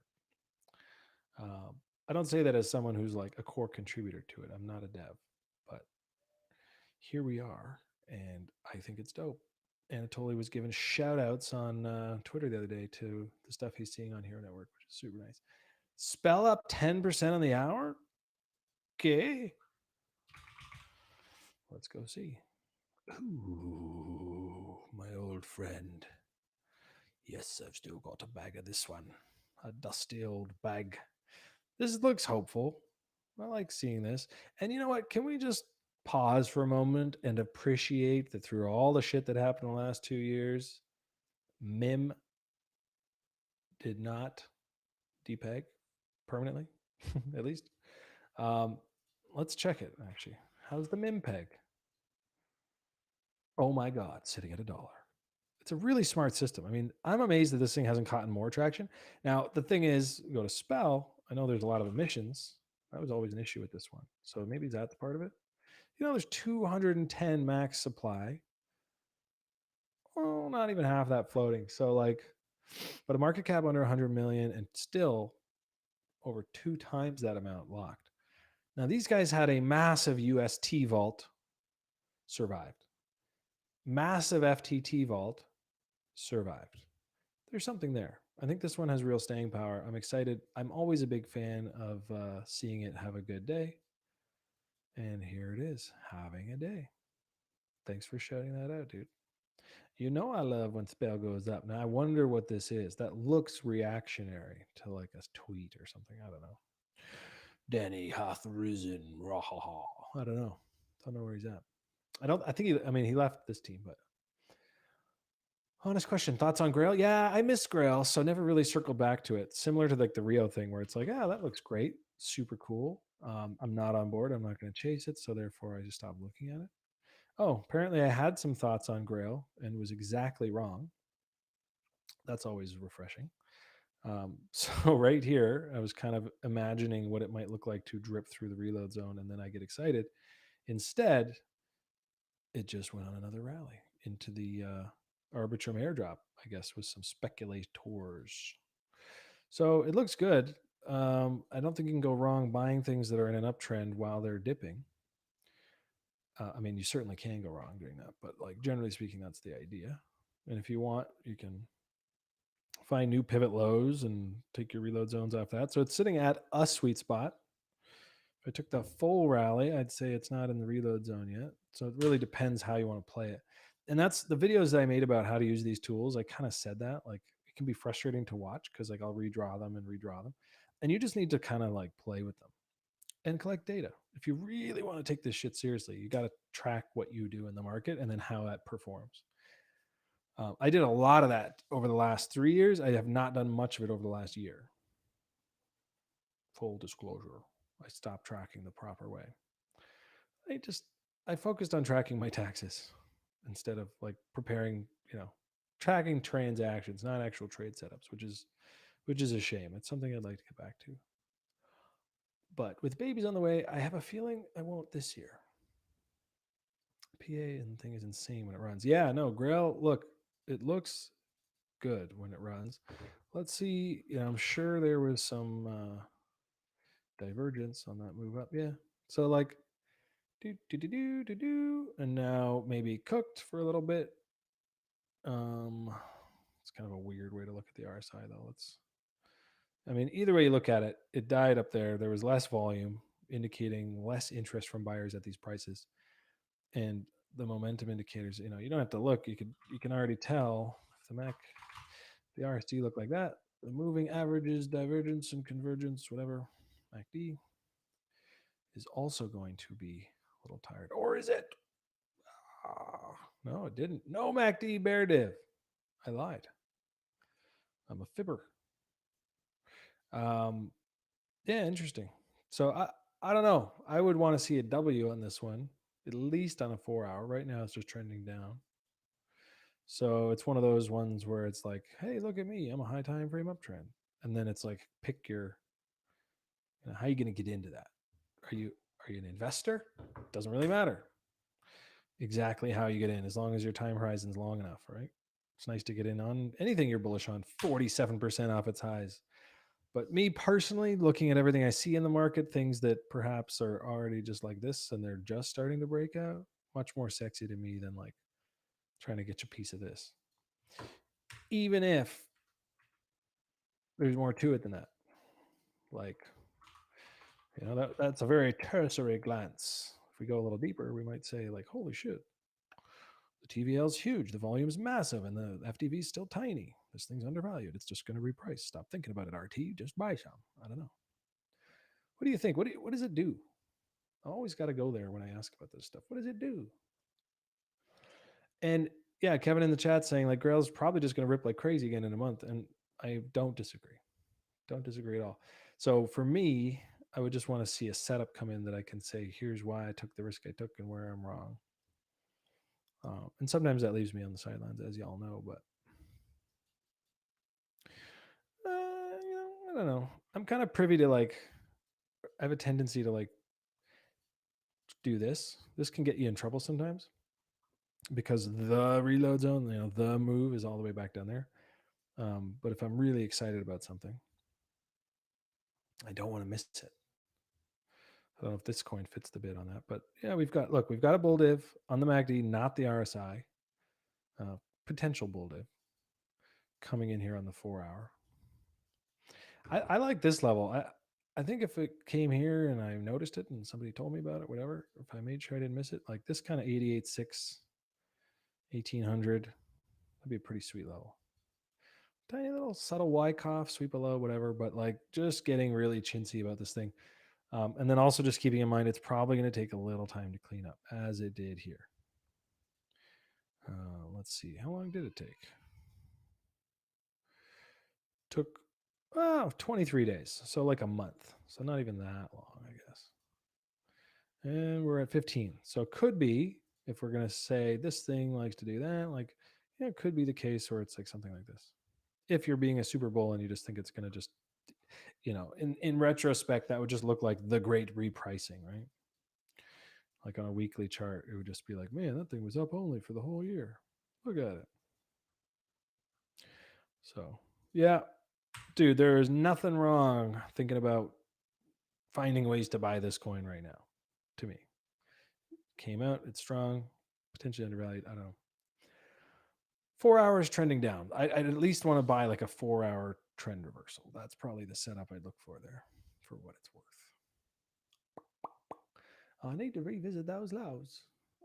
I don't say that as someone who's like a core contributor to it. I'm not a dev, but here we are, and I think it's dope. Anatoly was giving shout outs on Twitter the other day to the stuff he's seeing on Hxro Network, which is super nice. Spell up 10% on the hour? Okay. Let's go see. Ooh, my old friend. Yes, I've still got a bag of this one. A dusty old bag. This looks hopeful. I like seeing this. And you know what? Can we just pause for a moment and appreciate that through all the shit that happened in the last 2 years, MIM did not depeg permanently, at least. Let's check it, actually. How's the MIM peg? Oh my God, sitting at $1. It's a really smart system. I mean, I'm amazed that this thing hasn't gotten more traction. Now, the thing is, go to Spell. I know there's a lot of emissions. That was always an issue with this one. So maybe that's part of it. You know, there's 210 max supply. Well, not even half that floating. So like, but a market cap under 100 million and still over 2 times that amount locked. Now, these guys had a massive UST vault, survived. Massive FTT vault, survived. There's something there. I think this one has real staying power. I'm excited. I'm always a big fan of seeing it have a good day. And here it is, having a day. Thanks for shouting that out, dude. You know I love when Spell goes up. Now I wonder what this is. That looks reactionary to like a tweet or something. I don't know. Danny hath risen. I don't know. Don't know where he's at. I think he left this team, but honest question. Thoughts on Grail? Yeah, I miss Grail, so never really circled back to it. Similar to like the Rio thing where it's like, that looks great. Super cool. I'm not on board. I'm not going to chase it. So therefore I just stopped looking at it. Oh, apparently I had some thoughts on Grail and was exactly wrong. That's always refreshing. So right here, I was kind of imagining what it might look like to drip through the reload zone, and then I get excited. Instead, it just went on another rally into the Arbitrum airdrop, I guess, with some speculators. So it looks good. I don't think you can go wrong buying things that are in an uptrend while they're dipping. I mean, you certainly can go wrong doing that, but like generally speaking, that's the idea. And if you want, you can find new pivot lows and take your reload zones off that. So it's sitting at a sweet spot. If I took the full rally, I'd say it's not in the reload zone yet. So it really depends how you want to play it. And that's the videos that I made about how to use these tools. I kind of said that like it can be frustrating to watch because like I'll redraw them. And you just need to kind of like play with them and collect data. If you really want to take this shit seriously, you got to track what you do in the market and then how that performs. I did a lot of that over the last 3 years. I have not done much of it over the last year. Full disclosure, I stopped tracking the proper way. I focused on tracking my taxes instead of like preparing, tracking transactions, not actual trade setups, which is a shame. It's something I'd like to get back to. But with babies on the way, I have a feeling I won't this year. PA and thing is insane when it runs. Yeah, no, Grail, look, it looks good when it runs. Let's see. I'm sure there was some divergence on that move up. Yeah. So like and now maybe cooked for a little bit. It's kind of a weird way to look at the RSI though. Either way you look at it, it died up there. There was less volume, indicating less interest from buyers at these prices. And the momentum indicators, you don't have to look. You can already tell the RSD look like that, the moving averages, divergence, and convergence, whatever, MACD is also going to be a little tired. Or is it? No, it didn't. No MACD bear div. I lied. I'm a fibber. Yeah, interesting. So I don't know. I would want to see a W on this one, at least on a 4 hour. Right now, it's just trending down. So it's one of those ones where it's like, hey, look at me. I'm a high time frame uptrend. And then it's like, pick your, how are you going to get into that? Are you an investor? Doesn't really matter exactly how you get in, as long as your time horizon is long enough, right? It's nice to get in on anything you're bullish on, 47% off its highs. But me personally, looking at everything I see in the market, things that perhaps are already just like this and they're just starting to break out, much more sexy to me than like trying to get a piece of this. Even if there's more to it than that. Like, that's a very cursory glance. If we go a little deeper, we might say like, holy shit, the TVL is huge, the volume's massive, and the FDV is still tiny. This thing's undervalued. It's just going to reprice. Stop thinking about it, RT. Just buy some. I don't know. What do you think? What does it do? I always got to go there when I ask about this stuff. What does it do? And yeah, Kevin in the chat saying like Grail's probably just going to rip like crazy again in a month. And I don't disagree. Don't disagree at all. So for me, I would just want to see a setup come in that I can say, here's why I took the risk I took and where I'm wrong. And sometimes that leaves me on the sidelines, as y'all know, but I don't know. I'm kind of privy to like, I have a tendency to like do this. This can get you in trouble sometimes because the reload zone, the move is all the way back down there. But if I'm really excited about something, I don't want to miss it. I don't know if this coin fits the bid on that, but yeah, we've got a bull div on the MACD, not the RSI, potential bull div coming in here on the 4 hour. I like this level. I think if it came here and I noticed it and somebody told me about it, whatever, if I made sure I didn't miss it, like this kind of 88.6, 1800, that'd be a pretty sweet level. Tiny little subtle Wyckoff, sweep below, whatever, but like just getting really chintzy about this thing. And then also just keeping in mind, it's probably going to take a little time to clean up, as it did here. Let's see. How long did it take? Took 23 days. So like a month. So not even that long, I guess. And we're at 15. So it could be, if we're going to say this thing likes to do that, like, it could be the case where it's like something like this. If you're being a super bull and you just think it's going to just, in retrospect, that would just look like the great repricing, right? Like on a weekly chart, it would just be like, man, that thing was up only for the whole year. Look at it. So, yeah, dude, there is nothing wrong thinking about finding ways to buy this coin right now, to me. Came out, it's strong, potentially undervalued. I don't know. 4 hours trending down. I'd at least want to buy like a 4 hour trend reversal. That's probably the setup I'd look for there for what it's worth. I need to revisit those lows.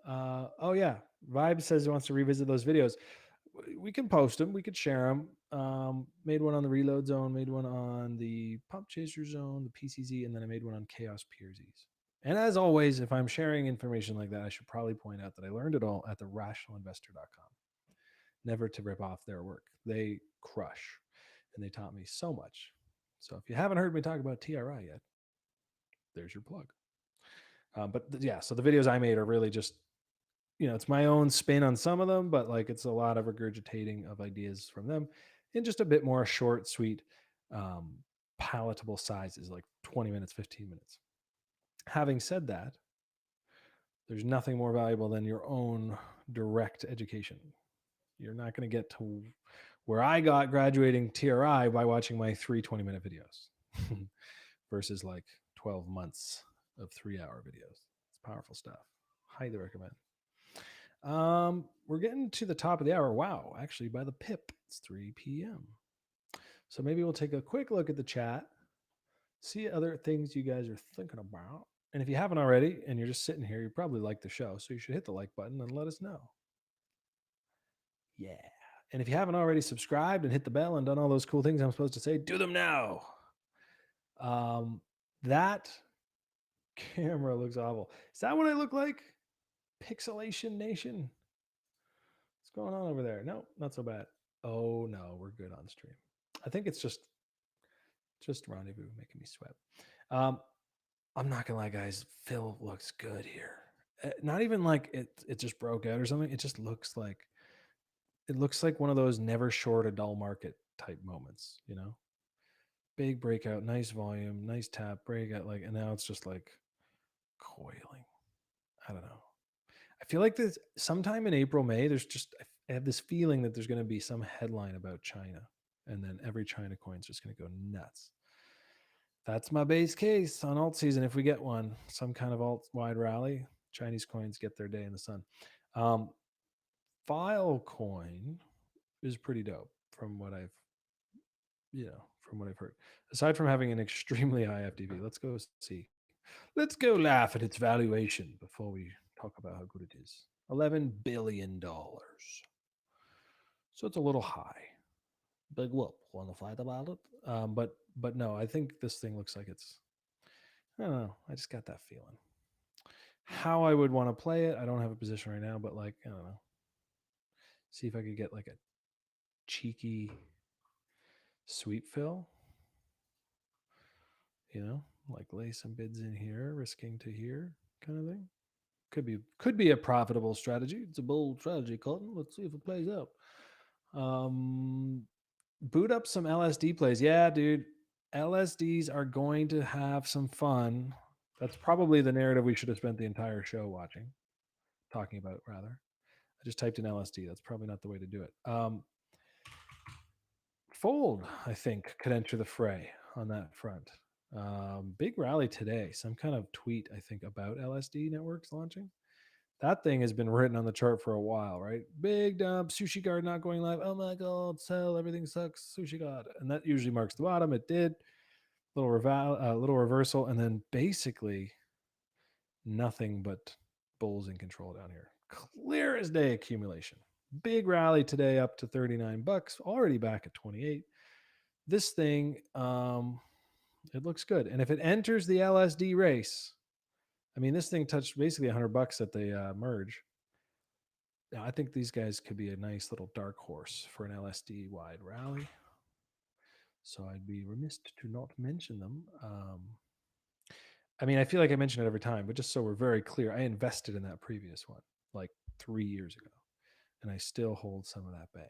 Oh yeah, Vibe says he wants to revisit those videos. We can post them. We could share them. Made one on the reload zone. Made one on the pump chaser zone, the PCZ, and then I made one on chaos PRZs. And as always, if I'm sharing information like that, I should probably point out that I learned it all at the rationalinvestor.com. Never to rip off their work. They crush, and they taught me so much. So if you haven't heard me talk about TRI yet, there's your plug. But yeah, so the videos I made are really just, it's my own spin on some of them, but like it's a lot of regurgitating of ideas from them in just a bit more short, sweet, palatable sizes, like 20 minutes, 15 minutes. Having said that, there's nothing more valuable than your own direct education. You're not going to get to where I got graduating TRI by watching my 3 20-minute videos versus like 12 months of 3-hour videos. It's powerful stuff. Highly recommend. We're getting to the top of the hour. Wow, actually by the pip, it's 3 p.m. So maybe we'll take a quick look at the chat, see other things you guys are thinking about. And if you haven't already and you're just sitting here, you probably like the show. So you should hit the like button and let us know. Yeah. And if you haven't already subscribed and hit the bell and done all those cool things I'm supposed to say, do them now. That camera looks awful. Is that what I look like? Pixelation Nation. What's going on over there? No, not so bad. Oh no, we're good on stream. I think it's just Rendezvous making me sweat. I'm not gonna lie, guys. Phil looks good here. Not even like it just broke out or something. It just looks like one of those never short a dull market type moments, you know? Big breakout, nice volume, nice tap, breakout, like, and now it's just like coiling. I don't know. I feel like this sometime in April, May, there's just, I have this feeling that there's going to be some headline about China, and then every China coin's just going to go nuts. That's my base case on alt season. If we get one, some kind of alt wide rally, Chinese coins get their day in the sun. Filecoin is pretty dope from what I've heard. Aside from having an extremely high FDV, let's go see. Let's go laugh at its valuation before we talk about how good it is. $11 billion. So it's a little high. Big whoop. Want to fight about it? But no, I think this thing looks like it's, I don't know. I just got that feeling. How I would want to play it, I don't have a position right now, but like, I don't know. See if I could get like a cheeky sweep fill. You know, like lay some bids in here, risking to here kind of thing. Could be a profitable strategy. It's a bold strategy, Colton. Let's see if it plays out. Boot up some LSD plays. Yeah, dude. LSDs are going to have some fun. That's probably the narrative we should have spent the entire show talking about, rather. I just typed in LSD. That's probably not the way to do it. Fold, I think, could enter the fray on that front. Big rally today. Some kind of tweet, I think, about LSD networks launching. That thing has been written on the chart for a while, right? Big dump, Sushi Guard not going live. Oh my God, sell, everything sucks, Sushi God. And that usually marks the bottom. It did. Little reversal, and then basically nothing but bulls in control down here. Clear as day accumulation. Big rally today up to $39, already back at 28. This thing, it looks good. And if it enters the LSD race, I mean, this thing touched basically $100 at the merge. Now, I think these guys could be a nice little dark horse for an LSD wide rally. So I'd be remiss to not mention them. I mean, I feel like I mention it every time, but just so we're very clear, I invested in that previous one like 3 years ago, and I still hold some of that bag.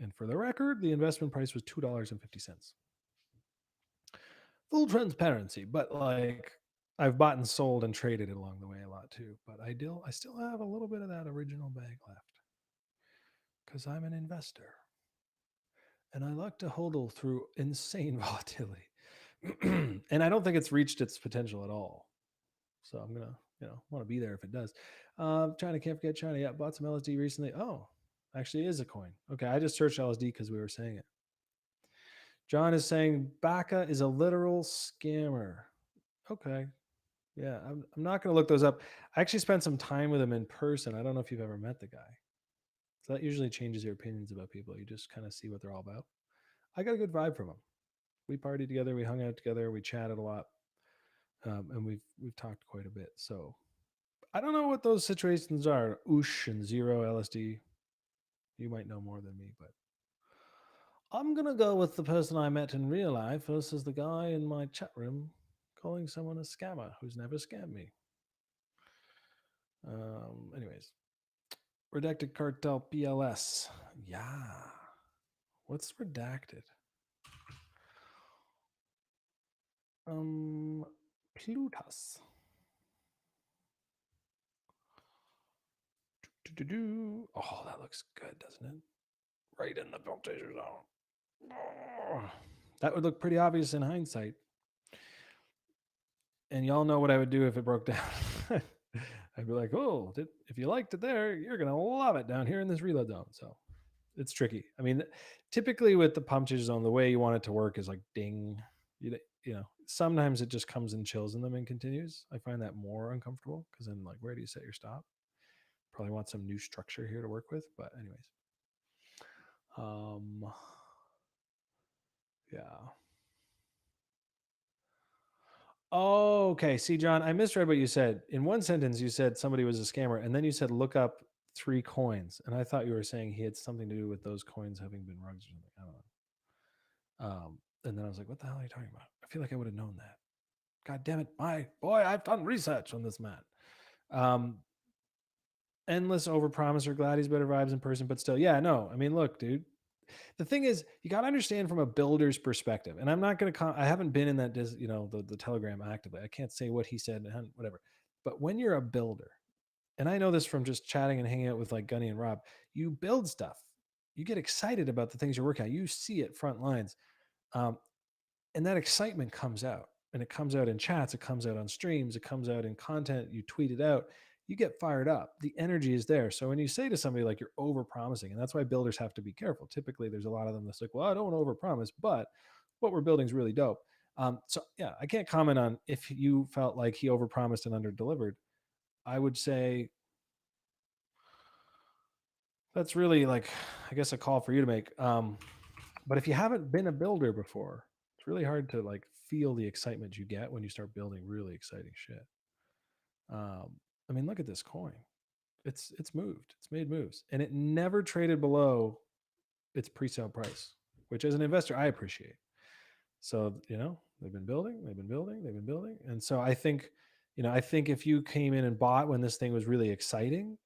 And for the record, the investment price was $2.50. Full transparency, but like I've bought and sold and traded it along the way a lot too. But I still have a little bit of that original bag left because I'm an investor and I like to hodl through insane volatility. And I don't think it's reached its potential at all. So I'm gonna, want to be there if it does. China, can't forget China. Yeah, bought some LSD recently. Oh, actually is a coin. Okay, I just searched LSD because we were saying it. John is saying Baka is a literal scammer. Okay. Yeah, I'm not going to look those up. I actually spent some time with him in person. I don't know if you've ever met the guy. So that usually changes your opinions about people. You just kind of see what they're all about. I got a good vibe from him. We partied together, we hung out together, we chatted a lot, and we've talked quite a bit. So I don't know what those situations are. Oosh and Zero LSD. You might know more than me, but I'm gonna go with the person I met in real life versus the guy in my chat room calling someone a scammer who's never scammed me. Anyways, redacted cartel PLS. Yeah. What's redacted? Plutus. Oh, that looks good, doesn't it? Right in the filtration zone. Oh, that would look pretty obvious in hindsight. And y'all know what I would do if it broke down. I'd be like, oh, if you liked it there, you're going to love it down here in this reload zone. So it's tricky. I mean, typically with the pump change zone, the way you want it to work is like ding. Sometimes it just comes and chills in them and continues. I find that more uncomfortable because then, like, where do you set your stop? Probably want some new structure here to work with. But anyways, Um, yeah. Oh, okay. See, John, I misread what you said. In one sentence, you said somebody was a scammer, and then you said look up 3 coins, and I thought you were saying he had something to do with those coins having been rugs or something. I don't know. And then I was like, what the hell are you talking about? I feel like I would have known that. God damn it, my boy! I've done research on this man. Um, endless overpromiser. Glad he's better vibes in person, but still, yeah, no. I mean, look, dude. The thing is, you got to understand from a builder's perspective. And I'm not going to. I haven't been in that, the Telegram actively. I can't say what he said and whatever. But when you're a builder, and I know this from just chatting and hanging out with like Gunny and Rob, you build stuff. You get excited about the things you're working on. You see it front lines. Um, and that excitement comes out, and it comes out in chats, it comes out on streams, it comes out in content, you tweet it out, you get fired up, the energy is there. So when you say to somebody like you're over promising, and that's why builders have to be careful, typically there's a lot of them that's like, well, I don't want to over promise, but what we're building is really dope. So yeah, I can't comment on if you felt like he over promised and under delivered. I would say that's really like, I guess, a call for you to make. But if you haven't been a builder before, it's really hard to like feel the excitement you get when you start building really exciting shit. I mean, look at this coin. It's moved. It's made moves, and it never traded below its pre-sale price, which as an investor I appreciate. So they've been building, they've been building, they've been building, and so I think if you came in and bought when this thing was really exciting,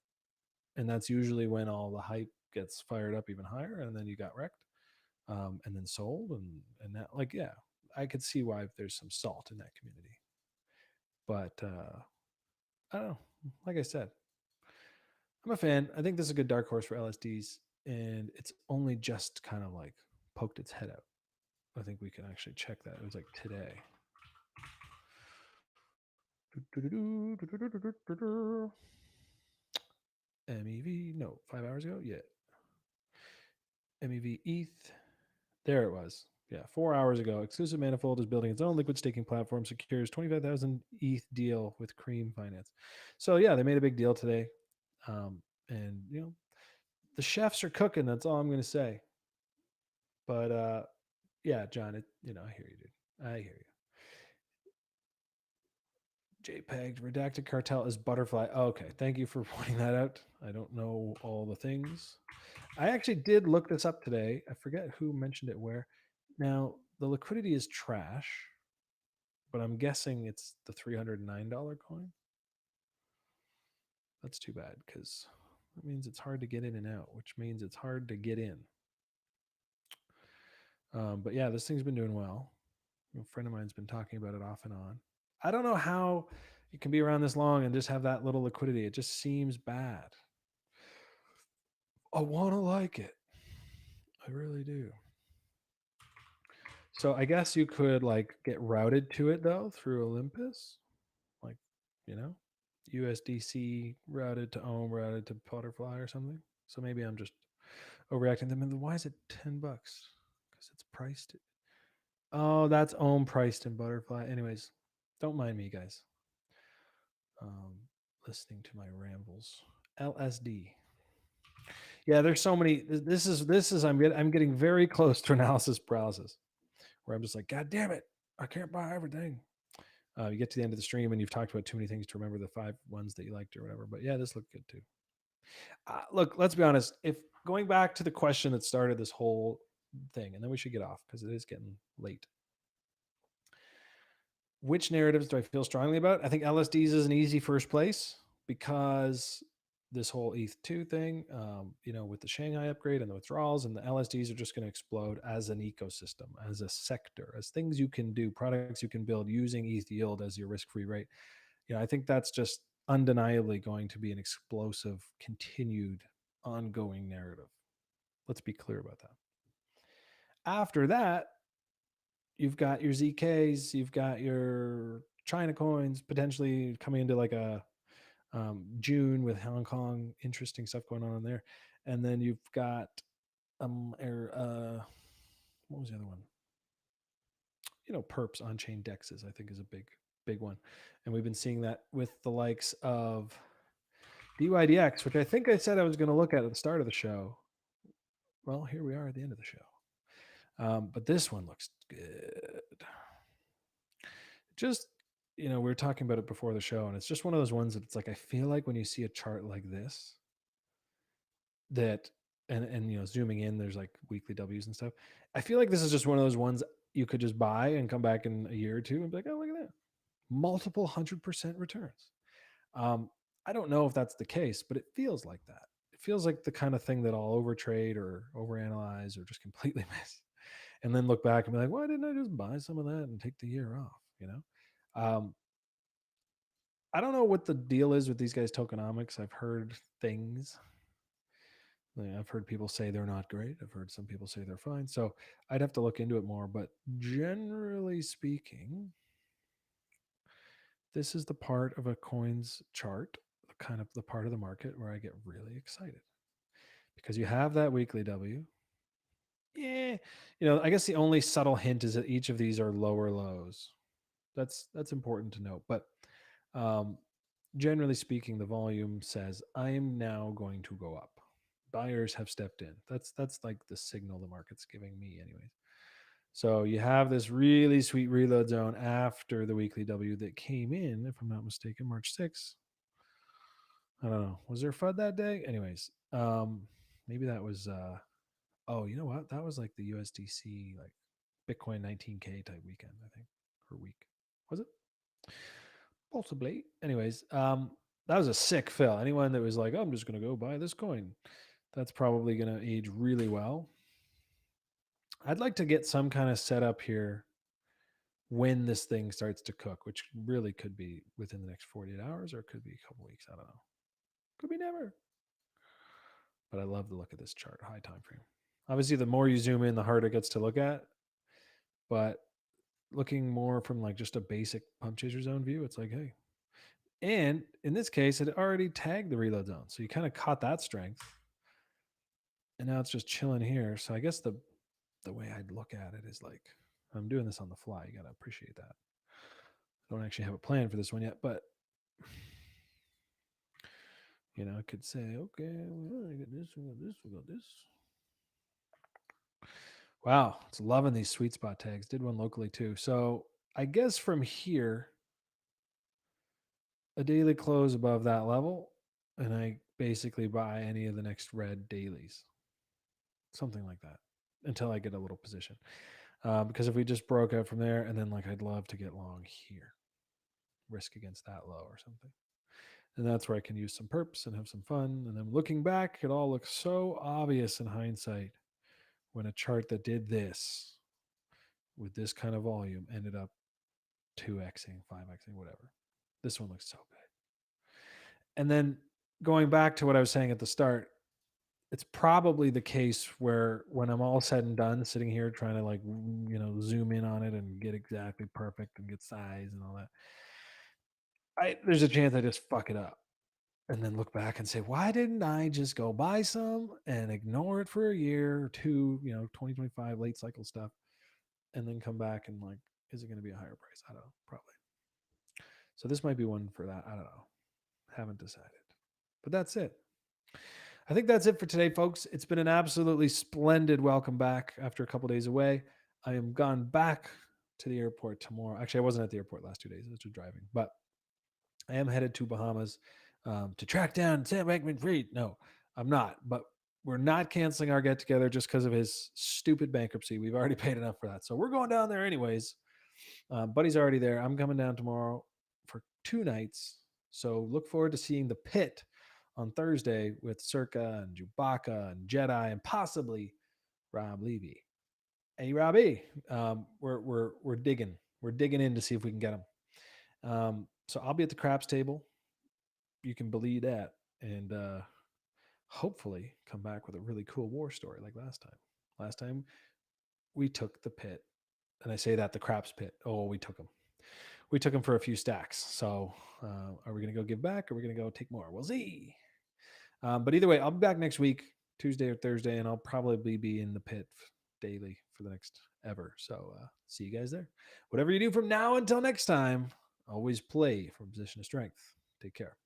and that's usually when all the hype gets fired up even higher, and then you got wrecked. And then sold, and that, like, yeah, I could see why there's some salt in that community. But I don't know. Like I said, I'm a fan. I think this is a good dark horse for LSDs, and it's only just kind of like poked its head out. I think we can actually check that. It was like today. MEV, no, 5 hours ago. Yeah. MEV ETH. There it was. Yeah, 4 hours ago. Exclusive Manifold is building its own liquid staking platform, secures 25,000 ETH deal with Cream Finance. So yeah, they made a big deal today, and the chefs are cooking. That's all I'm going to say. But yeah, John, I hear you, dude. I hear you. JPEG redacted cartel is butterfly. Oh, okay, thank you for pointing that out. I don't know all the things. I actually did look this up today. I forget who mentioned it where. Now the liquidity is trash, but I'm guessing it's the $309 coin. That's too bad because that means it's hard to get in and out, which means it's hard to get in. But yeah, this thing's been doing well. A friend of mine's been talking about it off and on. I don't know how it can be around this long and just have that little liquidity. It just seems bad. I want to like it. I really do. So I guess you could like get routed to it though through Olympus, like you know, USDC routed to Ohm, routed to Butterfly or something. So maybe I'm just overreacting. Then why is it $10? Because it's priced. Oh, that's Ohm priced in Butterfly. Anyways, don't mind me, guys. Listening to my rambles. LSD. Yeah, there's so many. This is. I'm getting very close to analysis paralysis, where I'm just like, God damn it, I can't buy everything. You get to the end of the stream and you've talked about too many things to remember the 5 ones that you liked or whatever. But yeah, this looked good too. Look, let's be honest. If going back to the question that started this whole thing, and then we should get off because it is getting late. Which narratives do I feel strongly about? I think LSDs is an easy first place because this whole ETH2 thing, with the Shanghai upgrade and the withdrawals, and the LSDs are just going to explode as an ecosystem, as a sector, as things you can do, products you can build using ETH yield as your risk-free rate. I think that's just undeniably going to be an explosive, continued, ongoing narrative. Let's be clear about that. After that, you've got your ZKs, you've got your China coins potentially coming into like a June with Hong Kong, interesting stuff going on in there. And then you've got what was the other one? Perps on-chain dexes, I think, is a big one. And we've been seeing that with the likes of DYDX, which I think I said I was going to look at the start of the show. Well, here we are at the end of the show. But this one looks good. Just, we were talking about it before the show, and it's just one of those ones that it's like, I feel like when you see a chart like this, that, and zooming in, there's like weekly W's and stuff. I feel like this is just one of those ones you could just buy and come back in a year or two and be like, oh, look at that. Multiple 100% returns. I don't know if that's the case, but it feels like that. It feels like the kind of thing that I'll overtrade or overanalyze or just completely miss, and then look back and be like, why didn't I just buy some of that and take the year off? I don't know what the deal is with these guys' tokenomics. I've heard things. I've heard people say they're not great. I've heard some people say they're fine. So I'd have to look into it more. But generally speaking, this is the part of a coin's chart, kind of the part of the market where I get really excited, because you have that weekly W. Yeah, I guess the only subtle hint is that each of these are lower lows. That's important to note. But generally speaking, the volume says I am now going to go up. Buyers have stepped in. That's like the signal the market's giving me, anyways. So you have this really sweet reload zone after the weekly W that came in, if I'm not mistaken, March 6th. I don't know. Was there FUD that day? Anyways, maybe that was. Oh, you know what? That was like the USDC, like Bitcoin 19K type weekend, I think, or week. Was it? Possibly. Anyways, that was a sick fill. Anyone that was like, oh, I'm just going to go buy this coin, that's probably going to age really well. I'd like to get some kind of setup here when this thing starts to cook, which really could be within the next 48 hours or it could be a couple weeks. I don't know. Could be never. But I love the look of this chart, high time frame. Obviously, the more you zoom in, the harder it gets to look at. But looking more from like just a basic pump chaser zone view, it's like, hey. And in this case, it already tagged the reload zone. So you kind of caught that strength. And now it's just chilling here. So I guess the way I'd look at it is like, I'm doing this on the fly. You got to appreciate that. I don't actually have a plan for this one yet, but I could say, okay, well, I got this, we got this, we got this. Wow, it's loving these sweet spot tags. Did one locally too. So I guess from here, a daily close above that level, and I basically buy any of the next red dailies, something like that, until I get a little position. Because if we just broke out from there, and then like I'd love to get long here, risk against that low or something. And that's where I can use some perps and have some fun. And then looking back, it all looks so obvious in hindsight when a chart that did this with this kind of volume ended up 2xing, 5xing, whatever. This one looks so good. And then going back to what I was saying at the start, it's probably the case where when I'm all said and done, sitting here trying to like, zoom in on it and get exactly perfect and get size and all that, there's a chance I just fuck it up. And then look back and say, why didn't I just go buy some and ignore it for a year or two, 2025 late cycle stuff, and then come back and like, is it going to be a higher price? I don't know, probably. So this might be one for that. I don't know. Haven't decided. But that's it. I think that's it for today, folks. It's been an absolutely splendid welcome back after a couple days away. I am gone back to the airport tomorrow. Actually, I wasn't at the airport last 2 days. I was just driving. But I am headed to Bahamas to track down Sam Bankman-Fried. No, I'm not. But we're not canceling our get together just because of his stupid bankruptcy. We've already paid enough for that. So we're going down there anyways. Buddy's already there. I'm coming down tomorrow for 2 nights. So look forward to seeing the pit on Thursday with Circa and Chewbacca and Jedi and possibly Rob Levy. Hey, Robbie, we're digging. We're digging in to see if we can get him. So I'll be at the craps table. You can believe that. And hopefully come back with a really cool war story like last time. Last time we took the pit. And I say that, the craps pit. Oh, we took him. We took him for a few stacks. So are we going to go give back? Or are we going to go take more? We'll see. But either way, I'll be back next week, Tuesday or Thursday, and I'll probably be in the pit daily for the next ever. So see you guys there. Whatever you do from now until next time, always play from a position of strength. Take care.